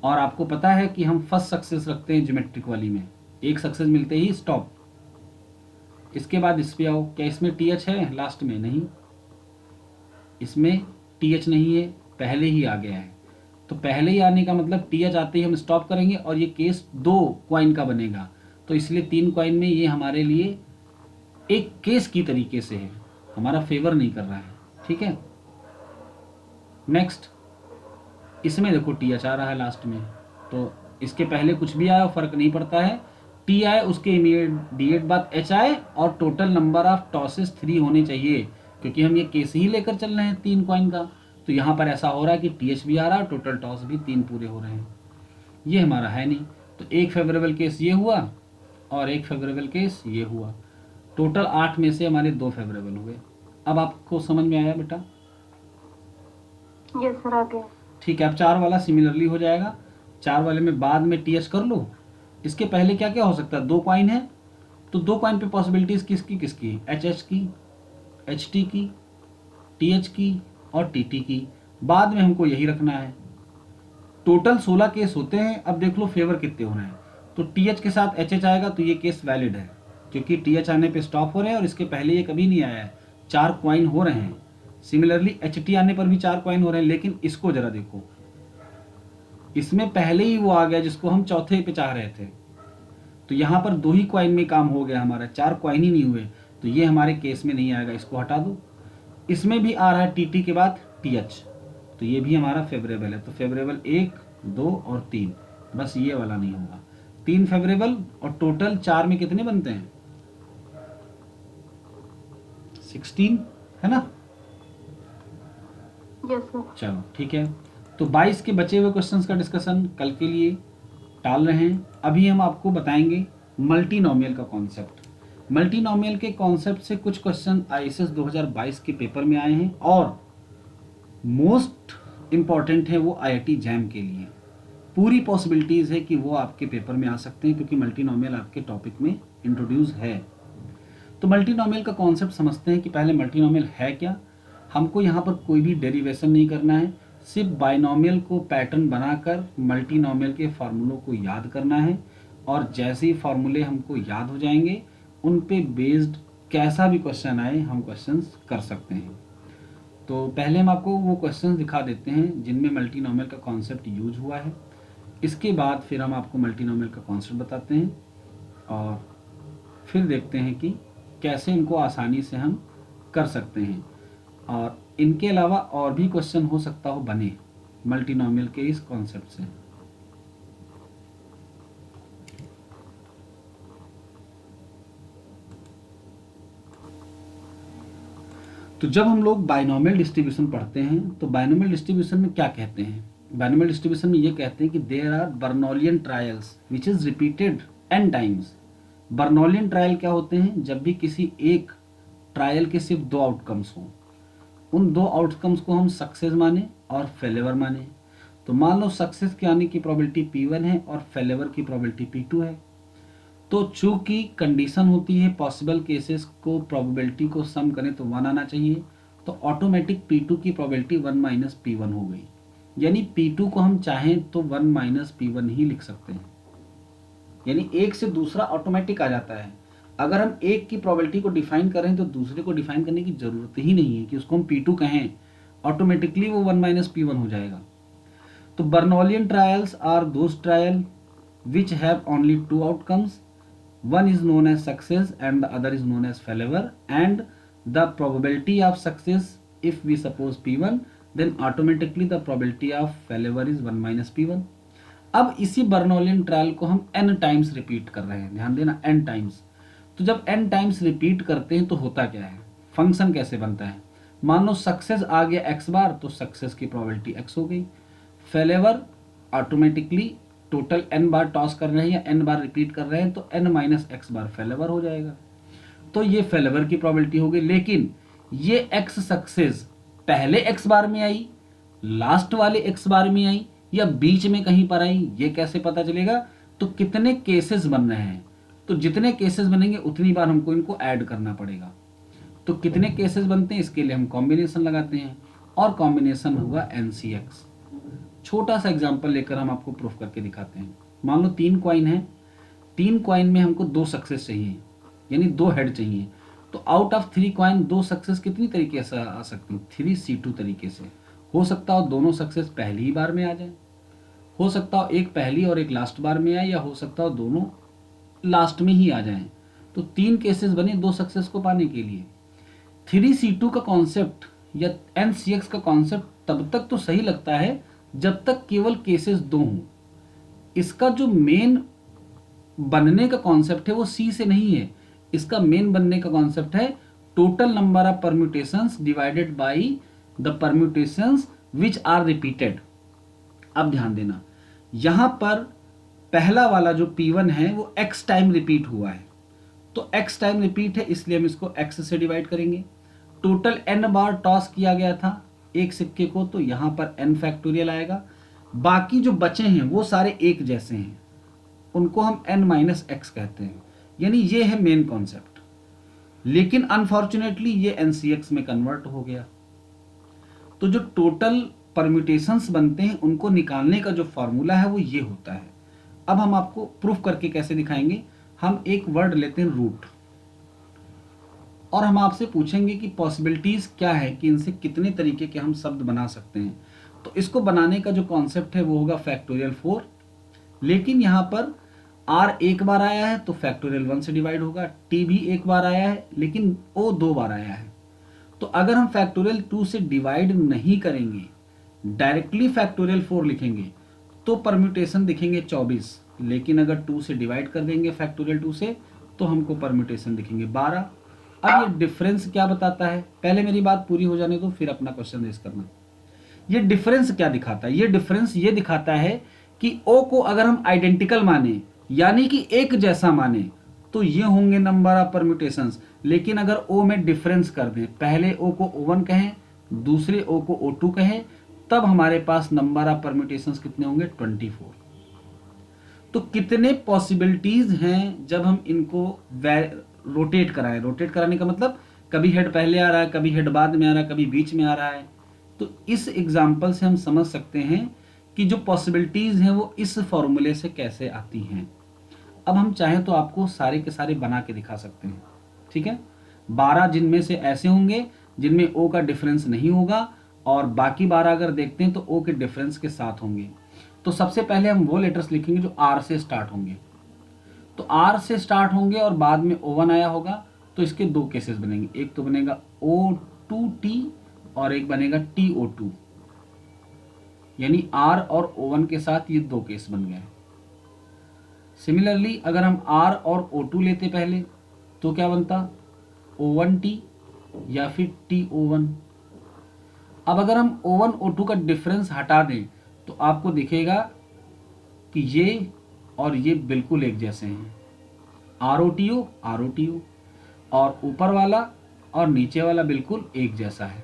और आपको पता है कि हम फर्स्ट सक्सेस रखते हैं ज्योमेट्रिक वाली में, एक सक्सेस मिलते ही स्टॉप। इसके बाद इस पे आओ, क्या इसमें TH है लास्ट में? नहीं, इसमें TH नहीं है, पहले ही आ गया है। तो पहले ही आने का मतलब TH आते ही हम स्टॉप करेंगे और ये केस 2 कॉइन का बनेगा, तो इसलिए 3 कॉइन में ये हमारे लिए एक केस की तरीके से है, हमारा फेवर नहीं कर रहा है। ठीक है, नेक्स्ट इसमें देखो TH आ रहा है लास्ट में, तो इसके पहले कुछ भी आया फर्क नहीं पड़ता है, T आए उसके इमीडिएट बाद H आए और टोटल नंबर ऑफ टॉसेस 3 होने चाहिए, क्योंकि हम ये केस ही लेकर चल रहे हैं 3 कॉइन का। तो यहाँ पर ऐसा हो रहा है कि TH भी आ रहा है, टोटल टॉस भी 3 पूरे हो रहे हैं, ये हमारा है नहीं। तो एक फेवरेबल केस ये हुआ और एक फेवरेबल केस ये हुआ, टोटल 8 में से हमारे 2 फेवरेबल हो गए। अब आपको समझ में आया बेटा? यस सर, आ गया। ठीक है, अब 4 वाला सिमिलरली हो जाएगा। 4 वाले में बाद में TH कर लो। इसके पहले क्या क्या हो सकता है? 2 कॉइन है, तो 2 कॉइन पे पॉसिबिलिटीज किसकी किसकी? HH की, HT की, TH की और TT की। बाद में हमको यही रखना है। टोटल 16 केस होते हैं। अब देख लो फेवर कितने हो रहे हैं। तो TH के साथ HH आएगा तो ये केस वैलिड है, क्योंकि TH आने पे स्टॉप हो रहे हैं और इसके पहले ये कभी नहीं आया है, 4 कॉइन हो रहे हैं। सिमिलरली HT आने पर भी 4 कॉइन हो रहे हैं, लेकिन इसको जरा देखो, इसमें पहले ही वो आ गया जिसको हम चौथे पे चाह रहे थे। तो यहाँ पर 2 ही कॉइन में काम हो गया हमारा, 4 कॉइन ही नहीं हुए, तो ये हमारे केस में नहीं आएगा, इसको हटा दो। इसमें भी आ रहा है TT के बाद TH, तो ये भी हमारा फेवरेबल है। तो फेवरेबल 1, 2 और 3, बस ये वाला नहीं होगा। 3 फेवरेबल और टोटल 4 में कितने बनते हैं? 16 है ना? Yes sir. चलो ठीक है, तो 22 के बचे हुए क्वेश्चंस का डिस्कशन कल के लिए टाल रहे हैं। अभी हम आपको बताएंगे मल्टीनोमियल का कॉन्सेप्ट। मल्टीनोमियल के कॉन्सेप्ट से कुछ क्वेश्चन IAS 2022 के पेपर में आए हैं, और मोस्ट इम्पॉर्टेंट है वो IIT जैम के लिए। पूरी पॉसिबिलिटीज़ है कि वो आपके पेपर में आ सकते हैं, क्योंकि मल्टीनोमियल आपके टॉपिक में इंट्रोड्यूस है। तो मल्टीनोमियल का कॉन्सेप्ट समझते हैं कि पहले मल्टीनोमियल है क्या। हमको यहाँ पर कोई भी डेरिवेशन नहीं करना है, सिर्फ बाइनोमियल को पैटर्न बनाकर मल्टीनोमियल के फार्मूलों को याद करना है, और जैसे ही फार्मूले हमको याद हो जाएंगे उन पे बेस्ड कैसा भी क्वेश्चन आए हम क्वेश्चंस कर सकते हैं। तो पहले हम आपको वो क्वेश्चंस दिखा देते हैं जिनमें मल्टीनोमियल का कॉन्सेप्ट यूज हुआ है। इसके बाद फिर हम आपको मल्टीनोमियल का कॉन्सेप्ट बताते हैं, और फिर देखते हैं कि कैसे इनको आसानी से हम कर सकते हैं। और इनके अलावा और भी क्वेश्चन हो सकता हो बने मल्टीनोमियल के इस कॉन्सेप्ट से। तो जब हम लोग बाइनोमियल डिस्ट्रीब्यूशन पढ़ते हैं तो बाइनोमियल डिस्ट्रीब्यूशन में क्या कहते हैं, बाइनोमियल डिस्ट्रीब्यूशन में ये कहते हैं कि there are Bernoullian trials which is repeated n times. Bernoullian trial क्या होते हैं, जब भी किसी एक ट्रायल के सिर्फ दो आउटकम्स हों, उन दो आउटकम्स को हम सक्सेस माने और फेलेवर माने। तो मान लो सक्सेस के आने की प्रोबेबिलिटी P1 है और फेलेवर की प्रोबेबिलिटी P2 है। तो चूंकि कंडीशन होती है पॉसिबल केसेस को प्रोबेबिलिटी को सम करें तो 1 आना चाहिए, तो ऑटोमेटिक P2 की प्रोबेबिलिटी 1 माइनस P1 हो गई। यानी P2 को हम चाहें तो 1 माइनस P1 ही लिख सकते हैं, यानी एक से दूसरा ऑटोमेटिक आ जाता है। अगर हम एक की प्रोबेबिलिटी को डिफाइन करें तो दूसरे को डिफाइन करने की जरूरत ही नहीं है कि उसको हम P2 कहें, ऑटोमेटिकली वो 1 माइनस P1 हो जाएगा। तो Bernoullian trials are those trial which have only two outcomes, one is known as success and the other is known as failure, and the probability of success, if we suppose P1, then automatically the probability of failure is 1 minus P1। अब इसी बर्नौलियन trial को हम n times repeat कर रहे हैं, ध्यान देना n times. तो जब n टाइम्स रिपीट करते हैं तो होता क्या है, फंक्शन कैसे बनता है। मान लो सक्सेस आ गया x बार तो सक्सेस की प्रोबेबिलिटी x हो गई, फेलेवर ऑटोमेटिकली टोटल n बार टॉस कर रहे हैं या n बार रिपीट कर रहे हैं तो n माइनस x बार फेलेवर हो जाएगा। तो ये फेलेवर की प्रोबेबिलिटी हो गई, लेकिन ये x सक्सेस पहले x बार में आई, लास्ट वाले x बार में आई या बीच में कहीं पर आई, ये कैसे पता चलेगा। तो कितने केसेस बन रहे हैं, तो जितने केसेस बनेंगे उतनी बार हमको इनको ऐड करना पड़ेगा। तो कितने केसेस बनते हैं इसके लिए हम कॉम्बिनेशन लगाते हैं और कॉम्बिनेशन होगा NCX। छोटा सा एग्जांपल लेकर हम आपको प्रूफ करके दिखाते हैं। मान लो 3 कॉइन है, 3 कॉइन में हमको 2 सक्सेस चाहिए, यानी 2 हेड चाहिए। तो आउट ऑफ 3 कॉइन 2 सक्सेस कितनी तरीके से आ सकती हैं, 3C2 तरीके से। हो सकता हो दोनों सक्सेस पहली ही बार में आ जाए, हो सकता हो एक पहली और एक लास्ट बार में आए, या हो सकता हो दोनों लास्ट में ही आ जाएं। तो 3 केसेस बने 2 सक्सेस को पाने के लिए। 3C2 का कॉन्सेप्ट या NCX का कॉन्सेप्ट तब तक तो सही लगता है जब तक केवल केसेस 2 हों। इसका जो मेन बनने का कॉन्सेप्ट है वो C से नहीं है, इसका मेन बनने का कॉन्सेप्ट है total number of permutations divided by the permutations which are repeated. अब ध्यान देना, यहां पर पहला वाला जो P1 है वो x टाइम रिपीट हुआ है, तो x टाइम रिपीट है इसलिए हम इसको x से डिवाइड करेंगे। टोटल n बार टॉस किया गया था एक सिक्के को, तो यहां पर n फैक्टोरियल आएगा। बाकी जो बचे हैं वो सारे एक जैसे हैं, उनको हम n माइनस x कहते हैं। यानी ये है मेन कॉन्सेप्ट, लेकिन अनफॉर्चुनेटली ये NCX में कन्वर्ट हो गया। तो जो टोटल परम्यूटेशंस बनते हैं उनको निकालने का जो फॉर्मूला है वो ये होता है। अब हम आपको प्रूफ करके कैसे दिखाएंगे। हम एक वर्ड लेते हैं रूट, और हम आपसे पूछेंगे कि पॉसिबिलिटीज क्या है कि इनसे कितने तरीके के हम शब्द बना सकते हैं। तो इसको बनाने का जो कॉन्सेप्ट है वो होगा फैक्टोरियल 4, लेकिन यहाँ पर r एक बार आया है तो फैक्टोरियल 1 से डिवाइड होगा, t भी एक बार आया है लेकिन o 2 बार आया है। तो अगर हम फैक्टोरियल 2 से डिवाइड नहीं करेंगे, डायरेक्टली फैक्टोरियल 4 लिखेंगे तो परम्यूटेशन दिखेंगे 24, लेकिन अगर 2 से डिवाइड कर देंगे फैक्टोरियल 2 से तो हमको परम्यूटेशन दिखेंगे 12। अब ये डिफरेंस क्या बताता है, पहले मेरी बात पूरी हो जाने दो फिर अपना क्वेश्चन रेज करना। ये डिफरेंस क्या दिखाता है, ये डिफरेंस ये दिखाता है कि O को अगर हम आइडेंटिकल माने यानी कि एक जैसा माने तो ये होंगे नंबर ऑफ परम्यूटेशंस, लेकिन अगर O में डिफरेंस कर दें, पहले O को O1 कहें दूसरे O को O2 कहें, तब हमारे पास नंबर ऑफ परम्यूटेशंस कितने होंगे 24। तो कितने पॉसिबिलिटीज हैं जब हम इनको रोटेट कराएं। रोटेट कराने का मतलब कभी हेड पहले आ रहा है, कभी हेड बाद में आ रहा है, कभी बीच में आ रहा है। तो इस एग्जाम्पल से हम समझ सकते हैं कि जो पॉसिबिलिटीज हैं वो इस फॉर्मूले से कैसे आती हैं। अब हम चाहें तो आपको सारे के सारे बना के दिखा सकते हैं, ठीक है। 12 जिनमें से ऐसे होंगे जिनमें O का डिफरेंस नहीं होगा, और बाकी 12 अगर देखते हैं तो O के डिफरेंस के साथ होंगे। तो सबसे पहले हम वो लेटर्स लिखेंगे जो R से स्टार्ट होंगे, तो R से स्टार्ट होंगे और बाद में O1 आया होगा, तो इसके दो केसेस बनेंगे, एक तो बनेगा O2T और एक बनेगा TO2, यानी R और O1 के साथ ये दो केस बन गए। सिमिलरली अगर हम R और O2 लेते पहले तो क्या बनता, O1T या फिर TO1। अब अगर हम O1 O2 का डिफरेंस हटा दें तो आपको दिखेगा कि ये और ये बिल्कुल एक जैसे हैं, ROTO ROTO, और ऊपर वाला और नीचे वाला बिल्कुल एक जैसा है।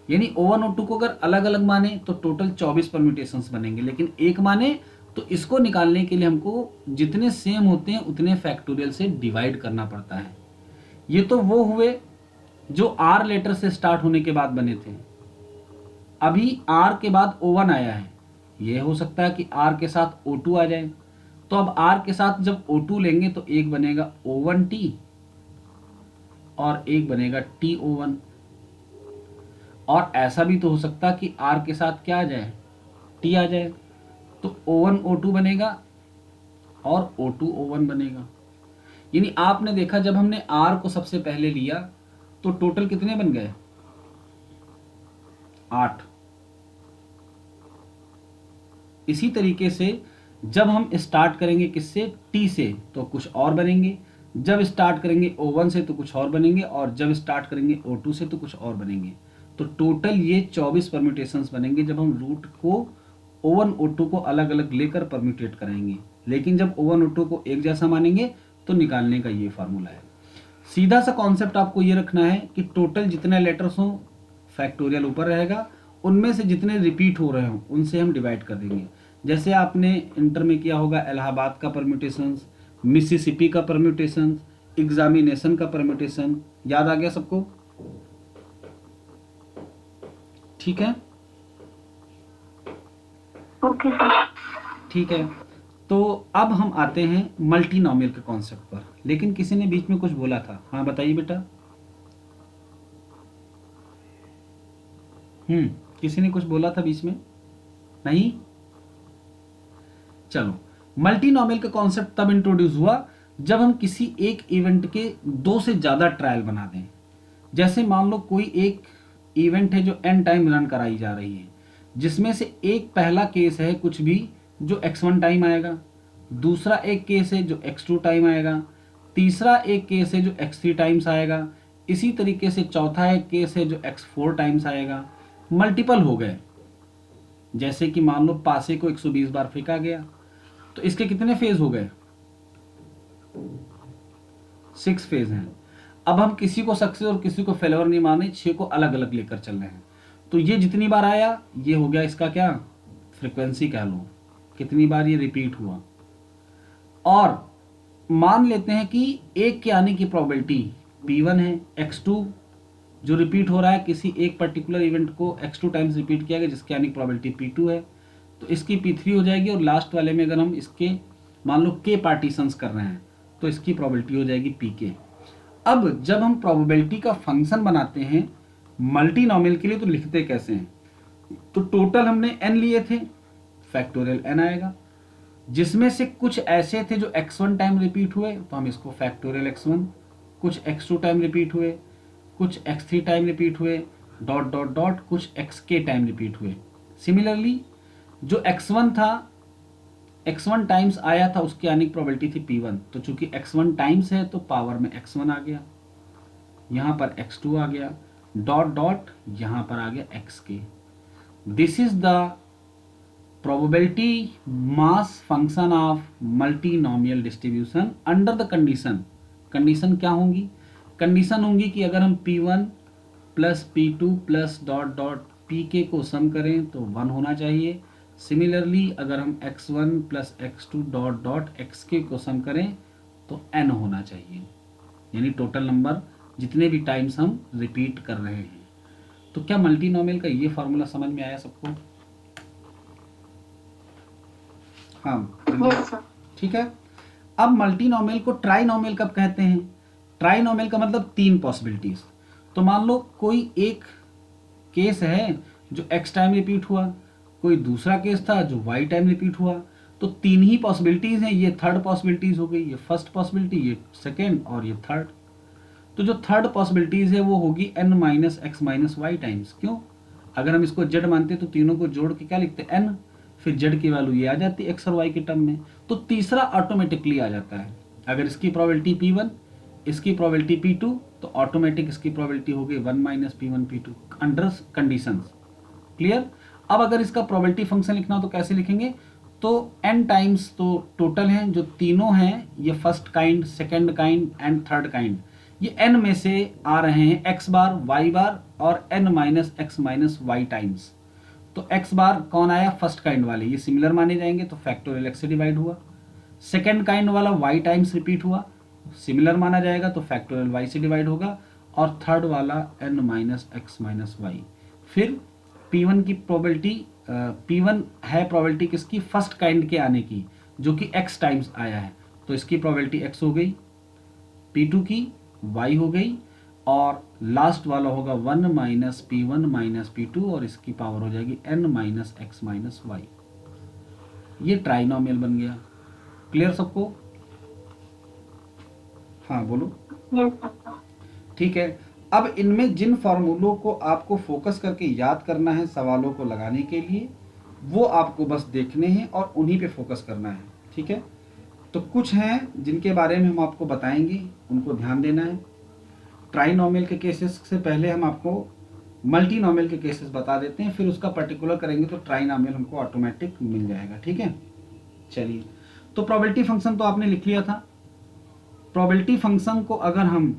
यानी O1 O2 को अगर अलग अलग माने तो टोटल 24 परम्यूटेशंस बनेंगे, लेकिन एक माने तो इसको निकालने के लिए हमको जितने सेम होते हैं उतने फैक्टोरियल से डिवाइड करना पड़ता है। ये तो वो हुए जो R लेटर से स्टार्ट होने के बाद बने थे। अभी R के बाद O1 आया है, ये हो सकता है कि R के साथ O2 आ जाए, तो अब R के साथ जब O2 लेंगे तो एक बनेगा O1T और एक बनेगा TO1। और ऐसा भी तो हो सकता है कि R के साथ क्या आ जाए, T आ जाए, तो O1 O2 बनेगा और O2 O1 बनेगा। यानी आपने देखा जब हमने R को सबसे पहले लिया तो टोटल कितने बन गए, 8। इसी तरीके से जब हम स्टार्ट करेंगे किससे, T से, तो कुछ और बनेंगे, जब स्टार्ट करेंगे O1 से तो कुछ और बनेंगे, और जब स्टार्ट करेंगे O2 से तो कुछ और बनेंगे। तो टोटल ये 24 परम्यूटेशंस बनेंगे जब हम रूट को O1 O2 को अलग अलग लेकर परम्यूटेट कराएंगे। लेकिन जब O1 O2 को एक जैसा मानेंगे तो निकालने का ये फार्मूला है। सीधा सा कॉन्सेप्ट आपको ये रखना है कि टोटल जितने लेटर्स हों फैक्टोरियल ऊपर रहेगा, उनमें से जितने रिपीट हो रहे हों उनसे हम डिवाइड कर देंगे। जैसे आपने इंटर में किया होगा इलाहाबाद का परम्यूटेशंस, मिसिसिपी का परम्यूटेशंस, एग्जामिनेशन का परम्यूटेशन, याद आ गया सबको? ठीक है, ओके सर। ठीक है। तो अब हम आते हैं मल्टीनोमियल के कॉन्सेप्ट पर, लेकिन किसी ने बीच में कुछ बोला था। हाँ बताइए बेटा। किसी ने कुछ बोला था बीच में? नहीं? चलो, मल्टीनोमियल का कॉन्सेप्ट तब इंट्रोड्यूस हुआ जब हम किसी एक इवेंट के दो से ज्यादा ट्रायल बना दें। जैसे मान लो कोई एक इवेंट है जो n टाइम रन कराई जा रही है, जिसमें से एक पहला केस है कुछ भी जो x1 टाइम आएगा, दूसरा एक केस है जो x2 टाइम आएगा, तीसरा एक केस है जो x3 टाइम्स आएगा, इसी तरीके से चौथा एक केस है जो x4 टाइम्स आएगा। मल्टीपल हो गए, जैसे कि मान लो पासे को 120 बार फेंका गया, तो इसके कितने फेज हो गए, 6 फेज हैं। अब हम किसी को सक्सेस और किसी को फेलियर नहीं माने, 6 को अलग अलग लेकर चल रहे हैं। तो ये जितनी बार आया ये हो गया इसका क्या, फ्रीक्वेंसी कह लो, कितनी बार ये रिपीट हुआ। और मान लेते हैं कि एक के आने की प्रोबेबिलिटी P1 है, x2 जो रिपीट हो रहा है किसी एक पर्टिकुलर इवेंट को x2 टाइम्स रिपीट किया गया जिसके आने की प्रोबेबिलिटी P2 है, तो इसकी P3 हो जाएगी। और लास्ट वाले में अगर हम इसके मान लो k पार्टीशंस कर रहे हैं तो इसकी प्रोबेबिलिटी हो जाएगी Pk। अब जब हम प्रोबेबिलिटी का फंक्शन बनाते हैं मल्टीनोमियल के लिए तो लिखते कैसे हैं, तो टोटल हमने n लिए थे, फैक्टोरियल n आएगा, जिसमें से कुछ ऐसे थे जो x1 टाइम रिपीट हुए तो हम इसको फैक्टोरियल x1, कुछ x2 टाइम रिपीट हुए, कुछ x3 टाइम रिपीट हुए, डॉट डॉट डॉट, कुछ xk टाइम रिपीट हुए। सिमिलरली जो x1 था, x1 टाइम्स आया था, उसकी आने की प्रोबेबिलिटी थी P1, तो चूंकि x1 टाइम्स है तो पावर में x1 आ गया, यहाँ पर x2 आ गया, डॉट डॉट यहाँ पर आ गया xk। This is the probability mass function of multinomial distribution under the condition. Condition क्या होंगी, कंडीशन होंगी कि अगर हम P1 plus P2 plus dot dot Pk को सम करें तो 1 होना चाहिए। सिमिलरली अगर हम x1 plus x2 dot dot xk को सम करें तो n होना चाहिए, यानी टोटल नंबर जितने भी टाइम्स हम रिपीट कर रहे हैं। तो क्या मल्टीनोमियल का ये फॉर्मूला समझ में आया सबको? हाँ यस सर। ठीक है। अब मल्टीनोमियल को ट्राइनोमियल कब कहते हैं? ट्राइनोमियल का मतलब 3 पॉसिबिलिटीज। तो मान लो कोई एक केस है जो x टाइम रिपीट हुआ, कोई दूसरा केस था जो y टाइम रिपीट हुआ, तो तीन ही पॉसिबिलिटीज हैं, ये थर्ड पॉसिबिलिटीज हो गई, ये फर्स्ट पॉसिबिलिटी, ये सेकेंड और ये थर्ड। तो जो थर्ड पॉसिबिलिटीज है वो होगी n minus X minus Y times. क्यों? अगर हम इसको z मानते तो तीनों को जोड़ के क्या लिखते n, फिर z की वैल्यू ये आ जाती है x और y के टर्म में, तो तीसरा ऑटोमेटिकली आ जाता है। अगर इसकी प्रोबेबिलिटी P1, इसकी प्रोबेबिलिटी P2, तो ऑटोमेटिक इसकी प्रोबेबिलिटी हो गई 1 minus P1 P2 under conditions. Clear? अब अगर इसका प्रोबेबिलिटी फंक्शन लिखना हो तो कैसे लिखेंगे? तो n टाइम्स तो टोटल हैं, जो तीनों हैं ये first kind, second kind and third kind, ये n में से आ रहे हैं x बार, y बार और n minus X minus Y times. तो x बार कौन आया? फर्स्ट काइंड वाले, ये सिमिलर माने जाएंगे तो फैक्टोरियल x से डिवाइड हुआ। सेकेंड काइंड वाला y टाइम्स रिपीट हुआ, सिमिलर माना जाएगा तो फैक्टोरियल y से डिवाइड होगा। और थर्ड वाला n minus X minus Y. फिर P1 की प्रोबेबिलिटी, P1 है प्रोबेबिलिटी किसकी? फर्स्ट काइंड के आने की, जो कि x टाइम्स आया है, तो इसकी प्रोबेबिलिटी x हो गई, P2 की y हो गई, और लास्ट वाला होगा 1 माइनस P1 माइनस P2 और इसकी पावर हो जाएगी n minus X minus Y. ये ट्राइनोमियल बन गया। क्लियर सबको? हाँ बोलो। Yes sir. ठीक है, अब इनमें जिन फॉर्मूलों को आपको फोकस करके याद करना है सवालों को लगाने के लिए, वो आपको बस देखने हैं और उन्हीं पे फोकस करना है। ठीक है, तो कुछ हैं जिनके बारे में हम आपको बताएंगे, उनको ध्यान देना है। ट्राइनोमियल के केसेस से पहले हम आपको मल्टीनोमियल के केसेस बता देते हैं, फिर उसका पर्टिकुलर करेंगे तो ट्राइनोमियल हमको ऑटोमेटिक मिल जाएगा। ठीक है, चलिए, तो प्रोबेबिलिटी फंक्शन तो आपने लिख लिया था। प्रोबेबिलिटी फंक्शन को अगर हम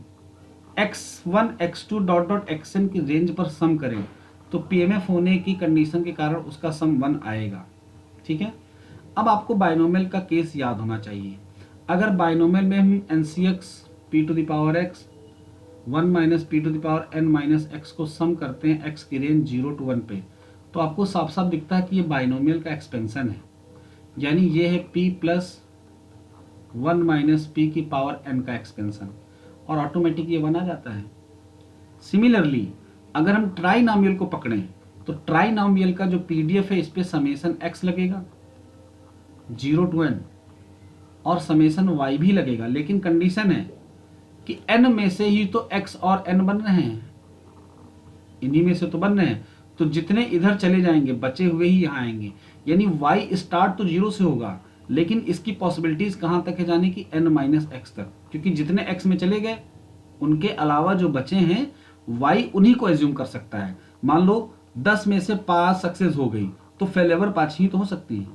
x1 x2 dot dot xn की रेंज पर सम करें तो PMF होने की कंडीशन के कारण उसका सम 1 आएगा। ठीक है, अब आपको बाइनोमियल का केस याद होना चाहिए। अगर बाइनोमियल में हम NCX p to the power x 1 minus P to the power n minus X को सम करते हैं x की रेंज 0 to 1 पे, तो आपको साफ साफ दिखता है कि ये बाइनोमियल का एक्सपेंशन है, यानी ये है p प्लस 1 माइनस p की पावर n का एक्सपेंशन, और ऑटोमेटिक ये 1 आ जाता है। सिमिलरली अगर हम ट्राइनोमियल को पकड़ें तो ट्राइनोमियल का जो PDF है इस पे समेशन x लगेगा 0 to n और समेशन y भी लगेगा, लेकिन कंडीशन है कि n में से ही तो x और n बन रहे हैं, इन्हीं में से तो बन रहे हैं, तो जितने इधर चले जाएंगे बचे हुए ही यहाँ आएंगे, यानी y स्टार्ट तो 0 से होगा, लेकिन इसकी पॉसिबिलिटीज कहाँ तक है जाने की? n माइनस एक्स तक, क्योंकि जितने x में चले गए उनके अलावा जो बचे हैं y उन्हीं को एज्यूम कर सकता है। मान लो 10 में से 5 सक्सेस हो गई तो फेल ओवर 5 ही तो हो सकती है,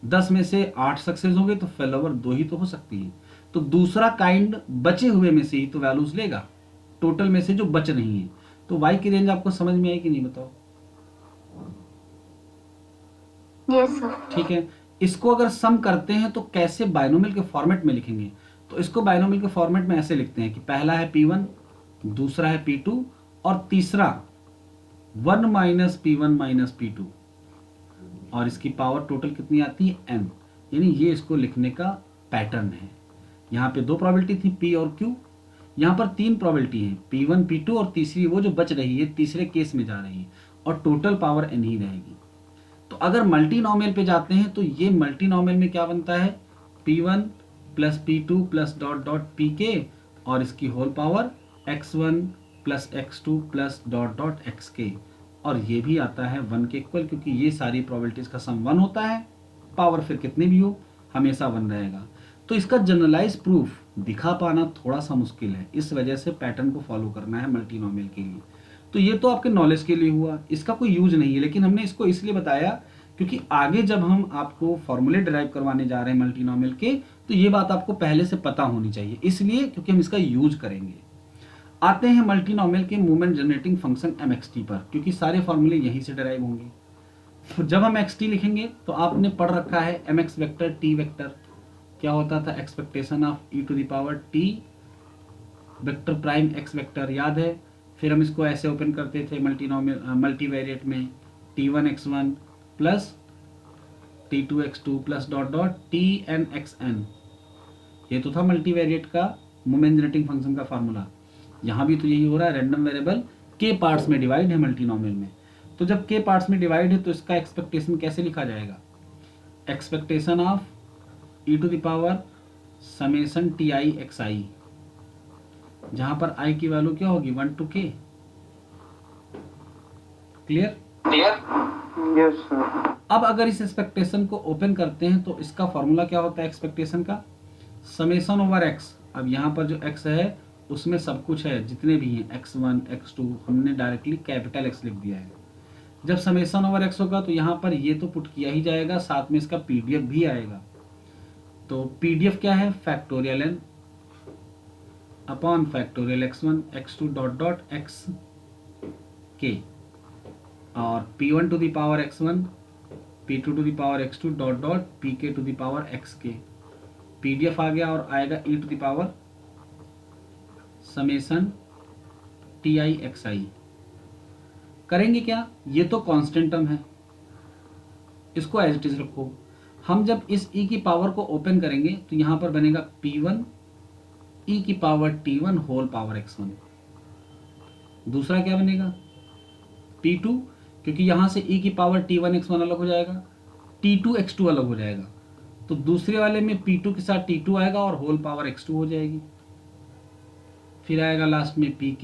10 में से 8 सक्सेस हो गई तो फेल ओवर 2 ही तो हो सकती है। तो दूसरा काइंड बचे हुए में से ही तो वैल्यूज लेगा, टोटल में से जो बच रही है। तो y की रेंज आपको समझ में आई कि नहीं बताओ? Yes sir. ठीक है, इसको अगर सम करते हैं तो कैसे बाइनोमियल के फॉर्मेट में लिखेंगे? तो इसको बाइनोमियल के फॉर्मेट में ऐसे लिखते हैं कि पहला है P1, दूसरा है P2 और तीसरा 1 माइनस P1 माइनस P2, और इसकी पावर टोटल कितनी आती है? n, यानी ये इसको लिखने का पैटर्न है। यहाँ पे 2 प्रोबेबिलिटी थी P और Q, यहाँ पर 3 प्रोबेबिलिटी है P1 P2 और तीसरी वो जो बच रही है तीसरे केस में जा रही है, और टोटल पावर n ही रहेगी। तो अगर मल्टीनोमियल पे जाते हैं तो ये मल्टीनोमियल में क्या बनता है? P1 plus P2 plus dot dot Pk और इसकी whole power x1 plus x2 plus dot dot xk, और ये भी आता है 1 के इक्वल, क्योंकि ये सारी प्रोबेबिलिटीज का सम 1 होता है, पावर फिर कितनी भी हो हमेशा 1 रहेगा। तो इसका जनरलाइज प्रूफ दिखा पाना थोड़ा सा मुश्किल है, इस वजह से पैटर्न को फॉलो करना है मल्टीनोमियल के लिए। तो ये तो आपके नॉलेज के लिए हुआ, इसका कोई यूज नहीं है, लेकिन हमने इसको इसलिए बताया क्योंकि आगे जब हम आपको फॉर्मूले डिराइव करवाने जा रहे हैं मल्टीनोमियल के, तो ये बात आपको पहले से पता होनी चाहिए, इसलिए क्योंकि हम इसका यूज करेंगे। आते हैं मल्टीनोमियल के मोमेंट जनरेटिंग फंक्शन mxt पर, क्योंकि सारे फॉर्मूले यहीं से डिराइव होंगे। तो जब हम xt लिखेंगे तो आपने पढ़ रखा है mx वेक्टर t वेक्टर क्या होता था? Expectation of e to the power t vector prime x vector, याद है? फिर हम इसको ऐसे ओपन करते थे मल्टीनोमियल मल्टीवेरिएट में t1 x1 plus t2 x2 plus dot dot tn xn, ये तो था मल्टीवेरिएट का मोमेंट जनरेटिंग फंक्शन का फार्मूला। यहाँ भी तो यही हो रहा है, रैंडम वेरिएबल k पार्ट्स में डिवाइड है मल्टीनोमियल में। तो जब k पार्ट्स में डिवाइड है तो इसका एक्सपेक्टेशन कैसे लिखा जाएगा? Expectation of e to the power summation t i x i, जहां पर आई की वैल्यू क्या होगी 1 to k। Clear? Yes sir. अब अगर इस एक्सपेक्टेशन को ओपन करते हैं तो इसका फॉर्मूला क्या होता है एक्सपेक्टेशन का, समेशन ओवर एक्स। अब यहाँ पर जो x है उसमें सब कुछ है, जितने भी हैं x1 x2 हमने डायरेक्टली कैपिटल X लिख दिया है। जब समेशन ओवर x होगा तो यहाँ पर ये तो पुट किया ही जाएगा, साथ में इसका पीडीएफ भी आएगा। तो पीडीएफ क्या है, factorial n upon factorial x1 x2 dot dot x k, और p1 to the power x1 p2 to the power x2 dot dot pk to the power xk। PDF आ गया और आएगा e to the power summation t i x i. करेंगे क्या, ये तो constant term है, इसको एज इट इज रखो। हम जब इस e की पावर को ओपन करेंगे तो यहां पर बनेगा p1 e की power t1 whole power x1। दूसरा क्या बनेगा p2, क्योंकि यहां से e की पावर t1 x1 अलग हो जाएगा, t2 x2 अलग हो जाएगा, तो दूसरे वाले में p2 के साथ t2 आएगा और होल पावर x2 हो जाएगी। फिर आएगा लास्ट में pk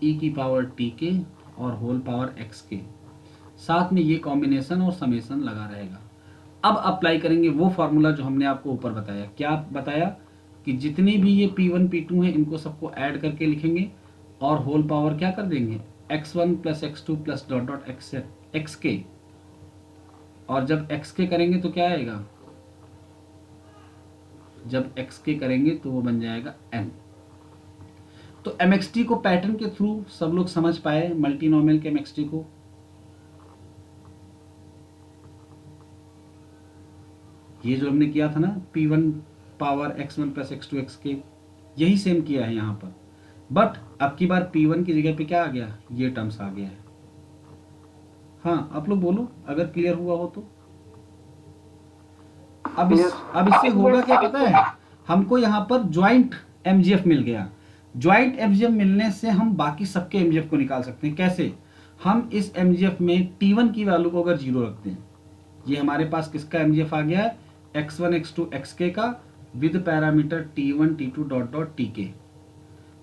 e की पावर tk और होल पावर xk, साथ में ये कॉम्बिनेशन और समेशन लगा रहेगा। अब अप्लाई करेंगे वो फॉर्मूला जो हमने आपको ऊपर बताया। क्या बताया कि जितने भी ये p1 p2 हैं इनको सबको ऐड करके लिखेंगे और होल पावर क्या कर देंगे x1 plus x2 plus dot dot xk, और जब xk करेंगे तो क्या आएगा, जब xk करेंगे तो वो बन जाएगा n। तो mxt को पैटर्न के थ्रू सब लोग समझ पाए, मल्टीनोमियल के mxt को। ये जो हमने किया था ना p1 power x1 plus x2 xk, यही सेम किया है यहाँ पर, बट अब की बार p1 की जगह पे क्या आ गया, ये टर्म्स आ गया है। हाँ आप लोग बोलो अगर क्लियर हुआ हो तो। अब इससे होगा क्या पता है, हमको यहाँ पर ज्वाइंट एमजीएफ मिल गया। ज्वाइंट एमजीएफ मिलने से हम बाकी सबके एमजीएफ को निकाल सकते हैं। कैसे, हम इस एमजीएफ में t1 की वैल्यू को अगर 0 रखते हैं, ये हमारे पास किसका एमजीएफ आ गया है x1 x2 xk का with parameter t1 t2 dot dot tk।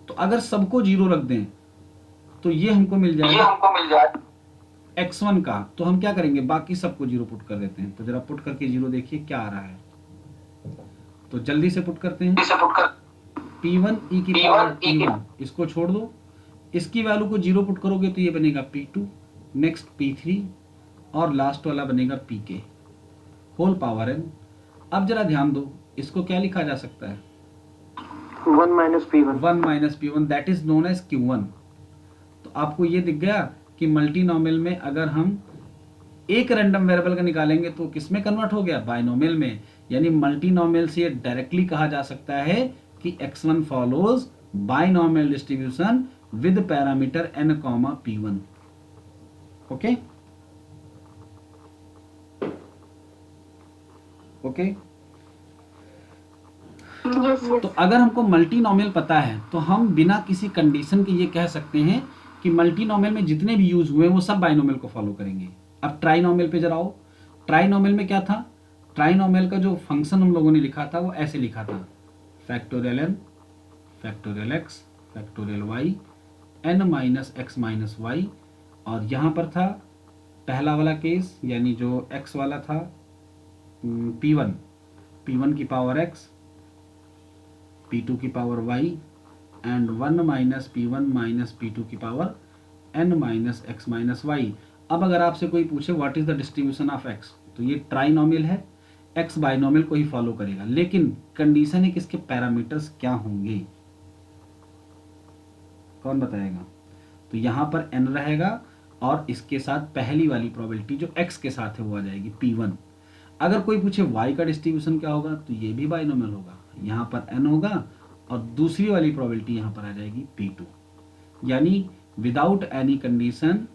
तो अगर सबको 0 रख दें तो ये हमको मिल जाएगा x1 का। तो हम क्या करेंगे, बाकी सबको 0 पुट कर देते हैं। तो जरा पुट करके 0 देखिए क्या आ रहा है, तो जल्दी से पुट करते हैं। p1 e की पावर t1, इसको छोड़ दो, इसकी वैल्यू को 0 पुट करोगे तो ये बनेगा p2, नेक्स्ट p3 और लास्ट वाला बनेगा pk होल पावर n। अब जरा ध्यान दो, इसको क्या लिखा जा सकता है 1 minus p1 that is known as q1। तो आपको ये दिख गया कि मल्टीनोमियल में अगर हम एक रैंडम वेरिएबल का निकालेंगे तो किसमें कन्वर्ट हो गया, बाइनोमियल में। यानी मल्टीनोमियल से डायरेक्टली कहा जा सकता है कि x1 follows binomial distribution with parameter n, p1। Okay okay. तो अगर हमको मल्टीनोमियल पता है तो हम बिना किसी कंडीशन के ये कह सकते हैं कि मल्टीनोमियल में जितने भी यूज हुए वो सब बाइनोमियल को फॉलो करेंगे। अब ट्राइनोमियल पे जरा आओ। ट्राइनोमियल में क्या था, ट्राइनोमियल का जो फंक्शन हम लोगों ने लिखा था वो ऐसे लिखा था, factorial n factorial x factorial y n minus x minus y। और यहाँ पर था पहला वाला केस, यानी जो x वाला था p1 की पावर x, p2 की power y and 1 minus p1 minus p2 की power n minus x minus y। अब अगर आपसे कोई पूछे what is the distribution of x, तो ये ट्राइनोमियल है, x बाइनोमियल को ही फॉलो करेगा, लेकिन कंडीशन है कि इसके पैरामीटर्स क्या होंगे, कौन बताएगा। तो यहां पर n रहेगा और इसके साथ पहली वाली प्रोबेबिलिटी जो x के साथ है वो आ जाएगी p1। अगर कोई पूछे y का डिस्ट्रीब्यूशन क्या होगा, तो ये भी बाइनोमियल होगा, यहाँ पर n होगा और दूसरी वाली प्रोबेबिलिटी यहाँ पर आ जाएगी p2। यानी without any condition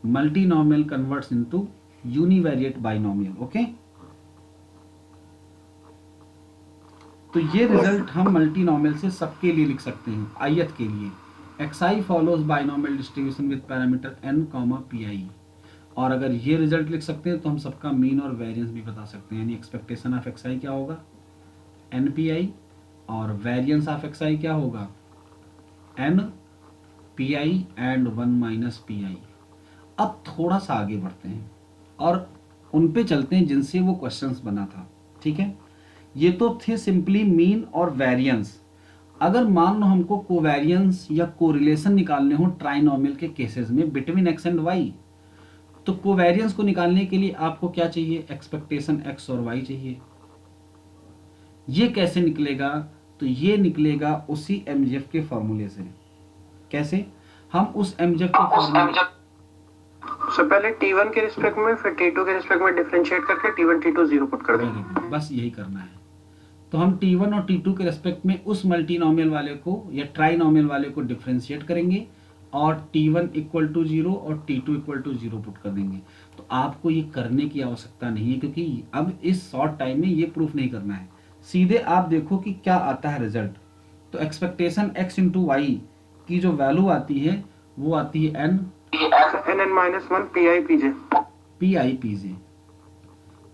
multinomial converts into univariate binomial. Okay, तो ये रिजल्ट हम मल्टीनोमियल से सबके लिए लिख सकते हैं। ith के लिए xi follows binomial distribution with parameter n, pi। और अगर ये रिजल्ट लिख सकते हैं तो हम सबका मीन और वेरिएंस भी बता सकते हैं, यानी एक्सपेक्टेशन ऑफ एक्स आई क्या होगा एन पी आई, और वेरिएंस ऑफ एक्स आई क्या होगा N P I and 1 minus P I. अब थोड़ा सा आगे बढ़ते हैं और उन पे चलते हैं जिनसे वो क्वेश्चंस बना था। ठीक है, ये तो थे सिंपली मीन और वेरिएंस। अगर मान लो हमको कोवेरियंस या कोरिलेशन निकालने हो ट्राइनोमियल के केसेस में बिटवीन एक्स एंड वाई, तो कोवेरियंस को निकालने के लिए आपको क्या चाहिए एक्सपेक्टेशन एक्स और वाई चाहिए। ये कैसे निकलेगा, तो ये निकलेगा उसी एमजीएफ के फॉर्मूले से। कैसे, हम उस एमजीएफ के फॉर्मूले सो पहले T1 के रिस्पेक्ट में फिर T2 के रिस्पेक्ट में डिफरेंशिएट करके T1 T2 0 पुट कर देंगे। बस यही करना है। तो हम T1 और T2 के रेस्पेक्ट में उस मल्टीनोमियल वाले को या ट्राइनोमियल वाले को डिफरेंशिएट करेंगे और T1 इक्वल टू 0 और T2 इक्वल टू 0 पुट कर देंगे। तो आपको ये करने की आवश्यकता नहीं है, क्योंकि अब इस शॉर्ट टाइम में ये प्रूफ नहीं करना है। सीधे आप देखो कि क्या आता है रिजल्ट। तो एक्सपेक्टेशन x इंटू वाई की जो वैल्यू आती है वो आती है n n-1 PI PJ।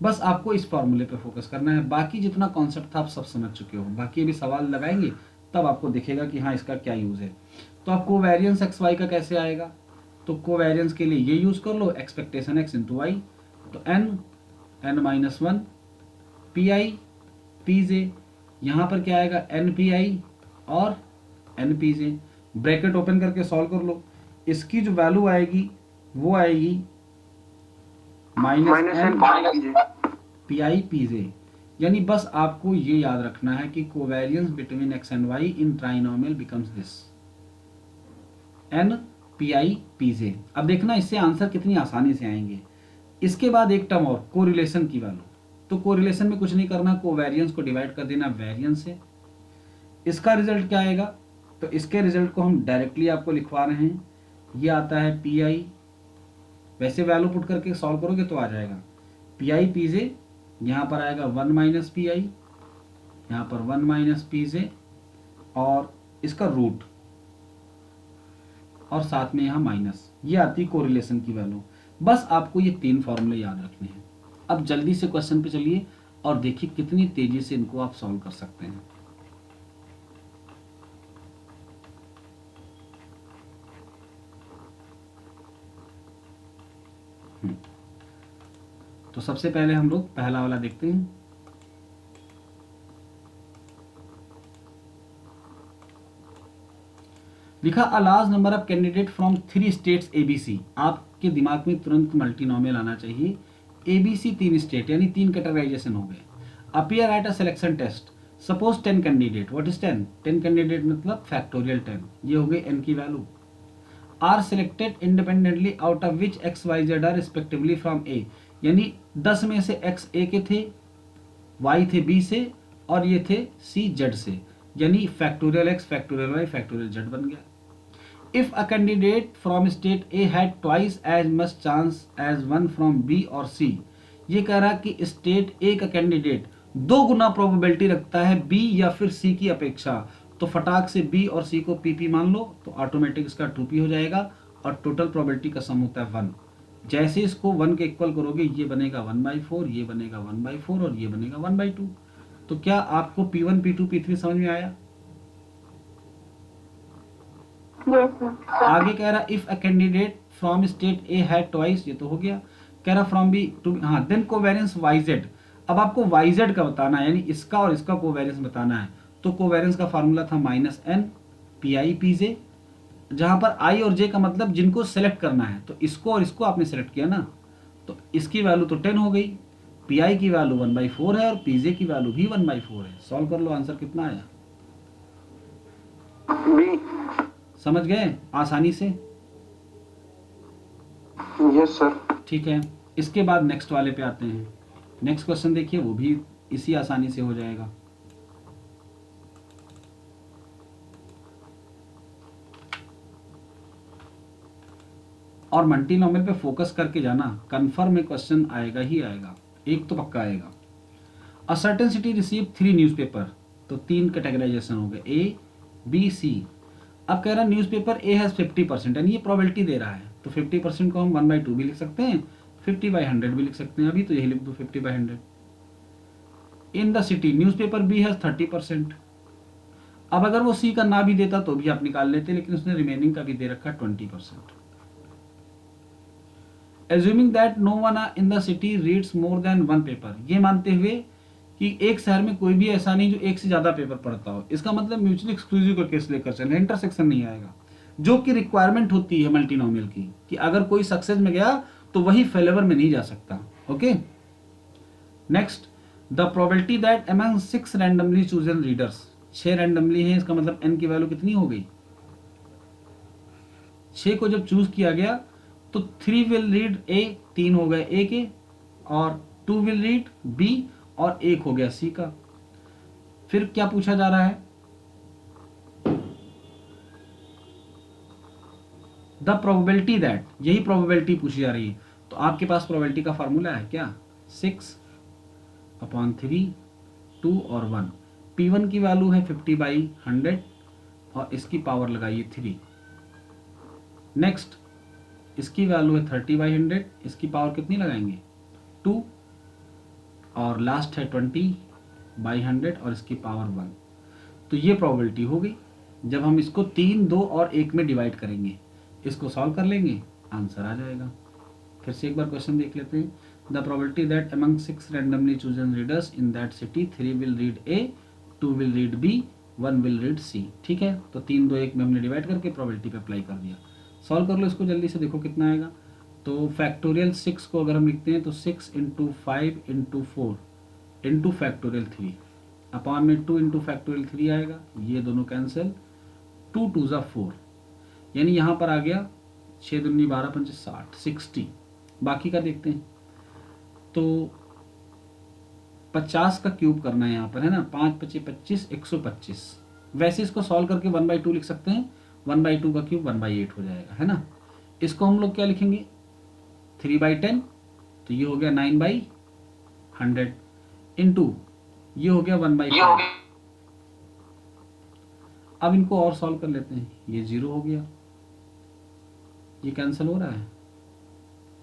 बस आपको इस फॉर्मूले पे फोकस करना है। बाकी जितना कॉन्सेप्ट था आप सब समझ चुके हो। बाकी अभी सवाल लगाएंगे तब आपको दिखेगा कि हाँ इसका क्या यूज है। तो आप कोवेरियंस एक्स वाई का कैसे आएगा, तो कोवेरियंस के लिए ये यूज कर लो एक्सपेक्टेशन एक्स इंटू वाई, तो n-1 PI PJ। यहाँ पर क्या आएगा NPI और NPJ। ब्रैकेट ओपन करके सॉल्व कर लो। इसकी जो वैल्यू आएगी वो आएगी माइनस n PI PJ। यानी बस आपको ये याद रखना है कि covariance between X and Y in trinomial becomes this n PI PJ। अब देखना इससे आंसर कितनी आसानी से आएंगे। इसके बाद एक टर्म और कोरिलेशन की वैल्यू। तो कोरिलेशन में कुछ नहीं करना, कोवेरियंस को डिवाइड कर देना वेरिएंस से। इसका रिजल्ट क्या आएगा, तो इसके रिजल्ट को हम डायरेक्टली आपको लिखवा रहे हैं। ये आता है PI, वैसे वैल्यू पुट करके सॉल्व करोगे तो आ जाएगा PI PJ। यहाँ पर आएगा 1 माइनस PI, यहाँ पर 1 माइनस PJ और इसका रूट और साथ में यहाँ माइनस। ये आती है कोरिलेशन की वैल्यू। बस आपको ये 3 फॉर्मूले याद रखने हैं। अब जल्दी से क्वेश्चन पे चलिए और देखिए कितनी तेजी से इनको आप सॉल्व कर सकते हैं। तो सबसे पहले हम लोग पहला वाला देखते हैं। लिखा a large number of candidate from 3 states ABC। आपके दिमाग में तुरंत मल्टीनोमियल आना चाहिए। ABC 3 स्टेट यानी 3 कैटेगराइजेशन हो गए। Appear at a selection test, suppose 10 candidate. What is 10 candidate मतलब फैक्टोरियल 10। ये हो गई n की value. Are selected independently out of which x y z are respectively from A. यानी 10 में से x A के थे, y थे B से और ये थे C Z से, यानी factorial x factorial y factorial z बन गया। If a candidate from state A had twice as much chance as one from B और C। ये कह रहा कि स्टेट A का कैंडिडेट 2 गुना प्रोबेबिलिटी रखता है B या फिर C की अपेक्षा। तो फटाक से B और C को PP मान लो, तो ऑटोमेटिक इसका 2P हो जाएगा और टोटल प्रोबेबिलिटी का सम होता है 1। जैसे इसको 1 के इक्वल करोगे ये बनेगा 1/4, ये बनेगा 1/4 और ये बनेगा 1/2। तो क्या आपको P1 P2 P3 समझ में आया? Yes, sir. आगे कह रहा if a candidate from state A had twice, ये तो हो गया। कह रहा फ्रॉम B टू, हाँ, देन कोवेरियंस YZ। अब आपको YZ का बताना है, यानी इसका और इसका कोवेरियंस बताना है। तो कोवेरियंस का फार्मूला था -n PI PJ, जहां पर I और J का मतलब जिनको सेलेक्ट करना है। तो इसको और इसको आपने सेलेक्ट किया ना, तो इसकी वैल्यू तो 10 हो गई, PI की वैल्यू 1/4 है और PJ की वैल्यू भी 1/4 है। सॉल्व कर लो, आंसर कितना आया? B। समझ गए आसानी से? Yes sir. ठीक है, इसके बाद नेक्स्ट वाले पे आते हैं। नेक्स्ट क्वेश्चन देखिए, वो भी इसी आसानी से हो जाएगा। और मल्टीनोमियल पे फोकस करके जाना, कंफर्म में क्वेश्चन आएगा ही आएगा, एक तो पक्का आएगा। A certain city receive 3 newspaper. तो 3 कैटेगराइजेशन हो गए A B C। अब कह रहा न्यूज़पेपर A हैज 50%, यानी ये प्रोबेबिलिटी दे रहा है। तो तो 50% को हम 1/2 भी लिख सकते हैं, 50/100 भी लिख सकते हैं। अभी तो यही लिख दो 50/100। In the city newspaper B has 30%। अब अगर वो सी का ना भी देता तो भी आप निकाल लेते, लेकिन उसने रिमेनिंग का भी दे रखा 20%। Assuming that no one in the city reads more than one paper, ये मानते हुए कि एक शहर में कोई भी ऐसा नहीं जो एक से ज्यादा पेपर पढ़ता हो। इसका मतलब म्यूचुअली एक्सक्लूसिव का केस लेकर चले, इंटरसेक्शन नहीं आएगा, जो कि रिक्वायरमेंट होती है मल्टीनोमियल की, कि अगर कोई सक्सेस में गया तो वही फेलेवर में नहीं जा सकता। Okay, next, the probability that among 6 randomly chosen readers, 6 randomly है, इसका मतलब n की वैल्यू कितनी हो गई, 6 को जब चूज किया गया तो 3 विल रीड ए, 3 हो गए ए के, और 2 विल रीड बी, और 1 हो गया सी का। फिर क्या पूछा जा रहा है, द प्रोबेबिलिटी दैट, यही प्रोबेबिलिटी पूछी जा रही है। तो आपके पास प्रोबेबिलिटी का फार्मूला है क्या, 6/3, 2 और 1। P1 की वैल्यू है 50/100 और इसकी पावर लगाइए 3। नेक्स्ट, इसकी वैल्यू है 30/100, इसकी पावर कितनी लगाएंगे 2, और लास्ट है 20/100 और इसकी पावर 1। तो ये प्रोबेबिलिटी हो गई। जब हम इसको 3, 2 और 1 में डिवाइड करेंगे, इसको सॉल्व कर लेंगे, आंसर आ जाएगा। फिर से एक बार क्वेश्चन देख लेते हैं। The probability that among 6 randomly chosen readers in that city 3 will read A, 2 will read B, 1 will read C. ठीक है, तो 3, 2, 1 में हमने डिवाइड करके प्रोबेबिलिटी पे अप्लाई कर दिया। सॉल्व कर लो इसको जल्दी से, देखो कितना आएगा। तो फैक्टोरियल 6 को अगर हम लिखते हैं तो 6 × 5 × 4 × फैक्टोरियल 3 अपॉन में 2 × फैक्टोरियल 3 आएगा। ये दोनों कैंसिल, 2 2 ज़ा 4, यानी यहाँ पर आ गया 6 दूनी 12 पंचे 60। बाकी का देखते हैं, तो 50 का क्यूब करना है यहाँ पर, है ना, 5 × 5 = 25, 125। वैसे इसको सॉल्व करके 1/2 लिख सकते हैं, 1/2 का क्यूब 1/8 हो जाएगा, है ना। इसको हम लोग क्या लिखेंगे 3/10, तो ये हो गया 9/100 इंटू ये हो गया 1/5। अब इनको और सॉल्व कर लेते हैं, ये 0 हो गया, ये कैंसिल हो रहा है,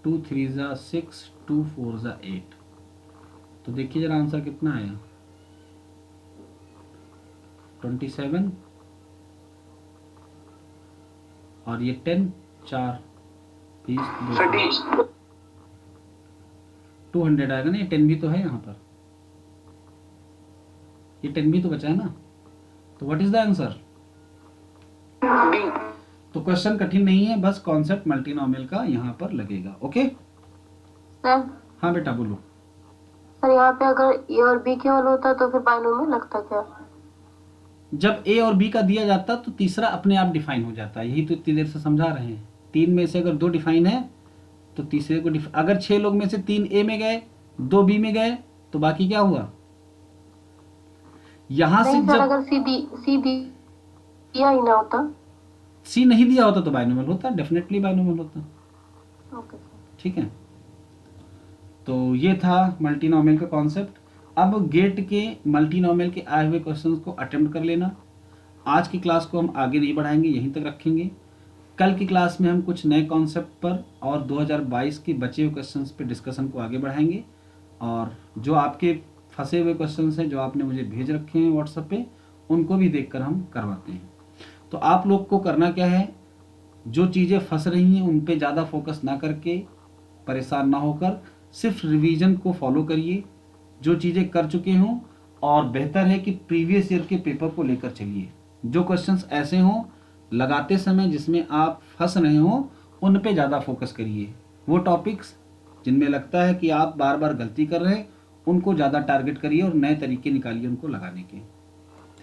2 3 ज़ा 6, 2 4 ज़ा 8। तो देखिए जरा आंसर कितना आया, 27, और ये 10, 4 20 200 आएगा ना। ये 10 भी तो है यहाँ पर, ये 10 भी तो बचा है ना। तो व्हाट इज द आंसर, तो क्वेश्चन कठिन नहीं है, बस कॉन्सेप्ट मल्टीनोमियल का यहाँ पर लगेगा। ओके सर, हाँ बेटा बोलो। सर यहाँ पे अगर ए और बी केवल होता तो फिर बाइनोमियल लगता क्या? जब ए और बी का दिया जाता तो तीसरा अपने आप डिफाइन हो जाता है, यही तो इतनी देर से समझा रहे हैं। 3 में से अगर 2 डिफाइन है तो तीसरे को अगर 6 लोग में से 3 ए में गए, 2 बी में गए, तो बाकी क्या हुआ, यहां से नहीं सर, जब अगर सी दिया ही ना होता, सी नहीं दिया होता तो बाइनोमियल होता, डेफिनेटली बाइनोमियल होता। ओके सर, ठीक है, तो ये था मल्टीनोमियल का कॉन्सेप्ट। अब गेट के मल्टीनोमियल के आए हुए क्वेश्चंस को अटेम्प्ट कर लेना। आज की क्लास को हम आगे नहीं बढ़ाएंगे, यहीं तक रखेंगे। कल की क्लास में हम कुछ नए कॉन्सेप्ट पर और 2022 के बचे हुए क्वेश्चंस पे डिस्कशन को आगे बढ़ाएंगे, और जो आपके फंसे हुए क्वेश्चंस हैं जो आपने मुझे भेज रखे हैं व्हाट्सएप पे, उनको भी देखकर हम करवाते हैं। तो आप लोग को करना क्या है, जो चीज़ें फंस रही हैं उन पे ज़्यादा फोकस ना करके, परेशान ना होकर, सिर्फ रिवीजन को फॉलो करिए, जो चीज़ें कर चुके हों, और बेहतर है कि प्रीवियस ईयर के पेपर को लेकर चलिए। जो क्वेश्चंस ऐसे हों लगाते समय जिसमें आप फंस रहे हों, उन पे ज़्यादा फोकस करिए। वो टॉपिक्स जिनमें लगता है कि आप बार बार गलती कर रहे हैं, उनको ज़्यादा टारगेट करिए और नए तरीके निकालिए उनको लगाने के।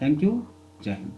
थैंक यू, जय हिंद।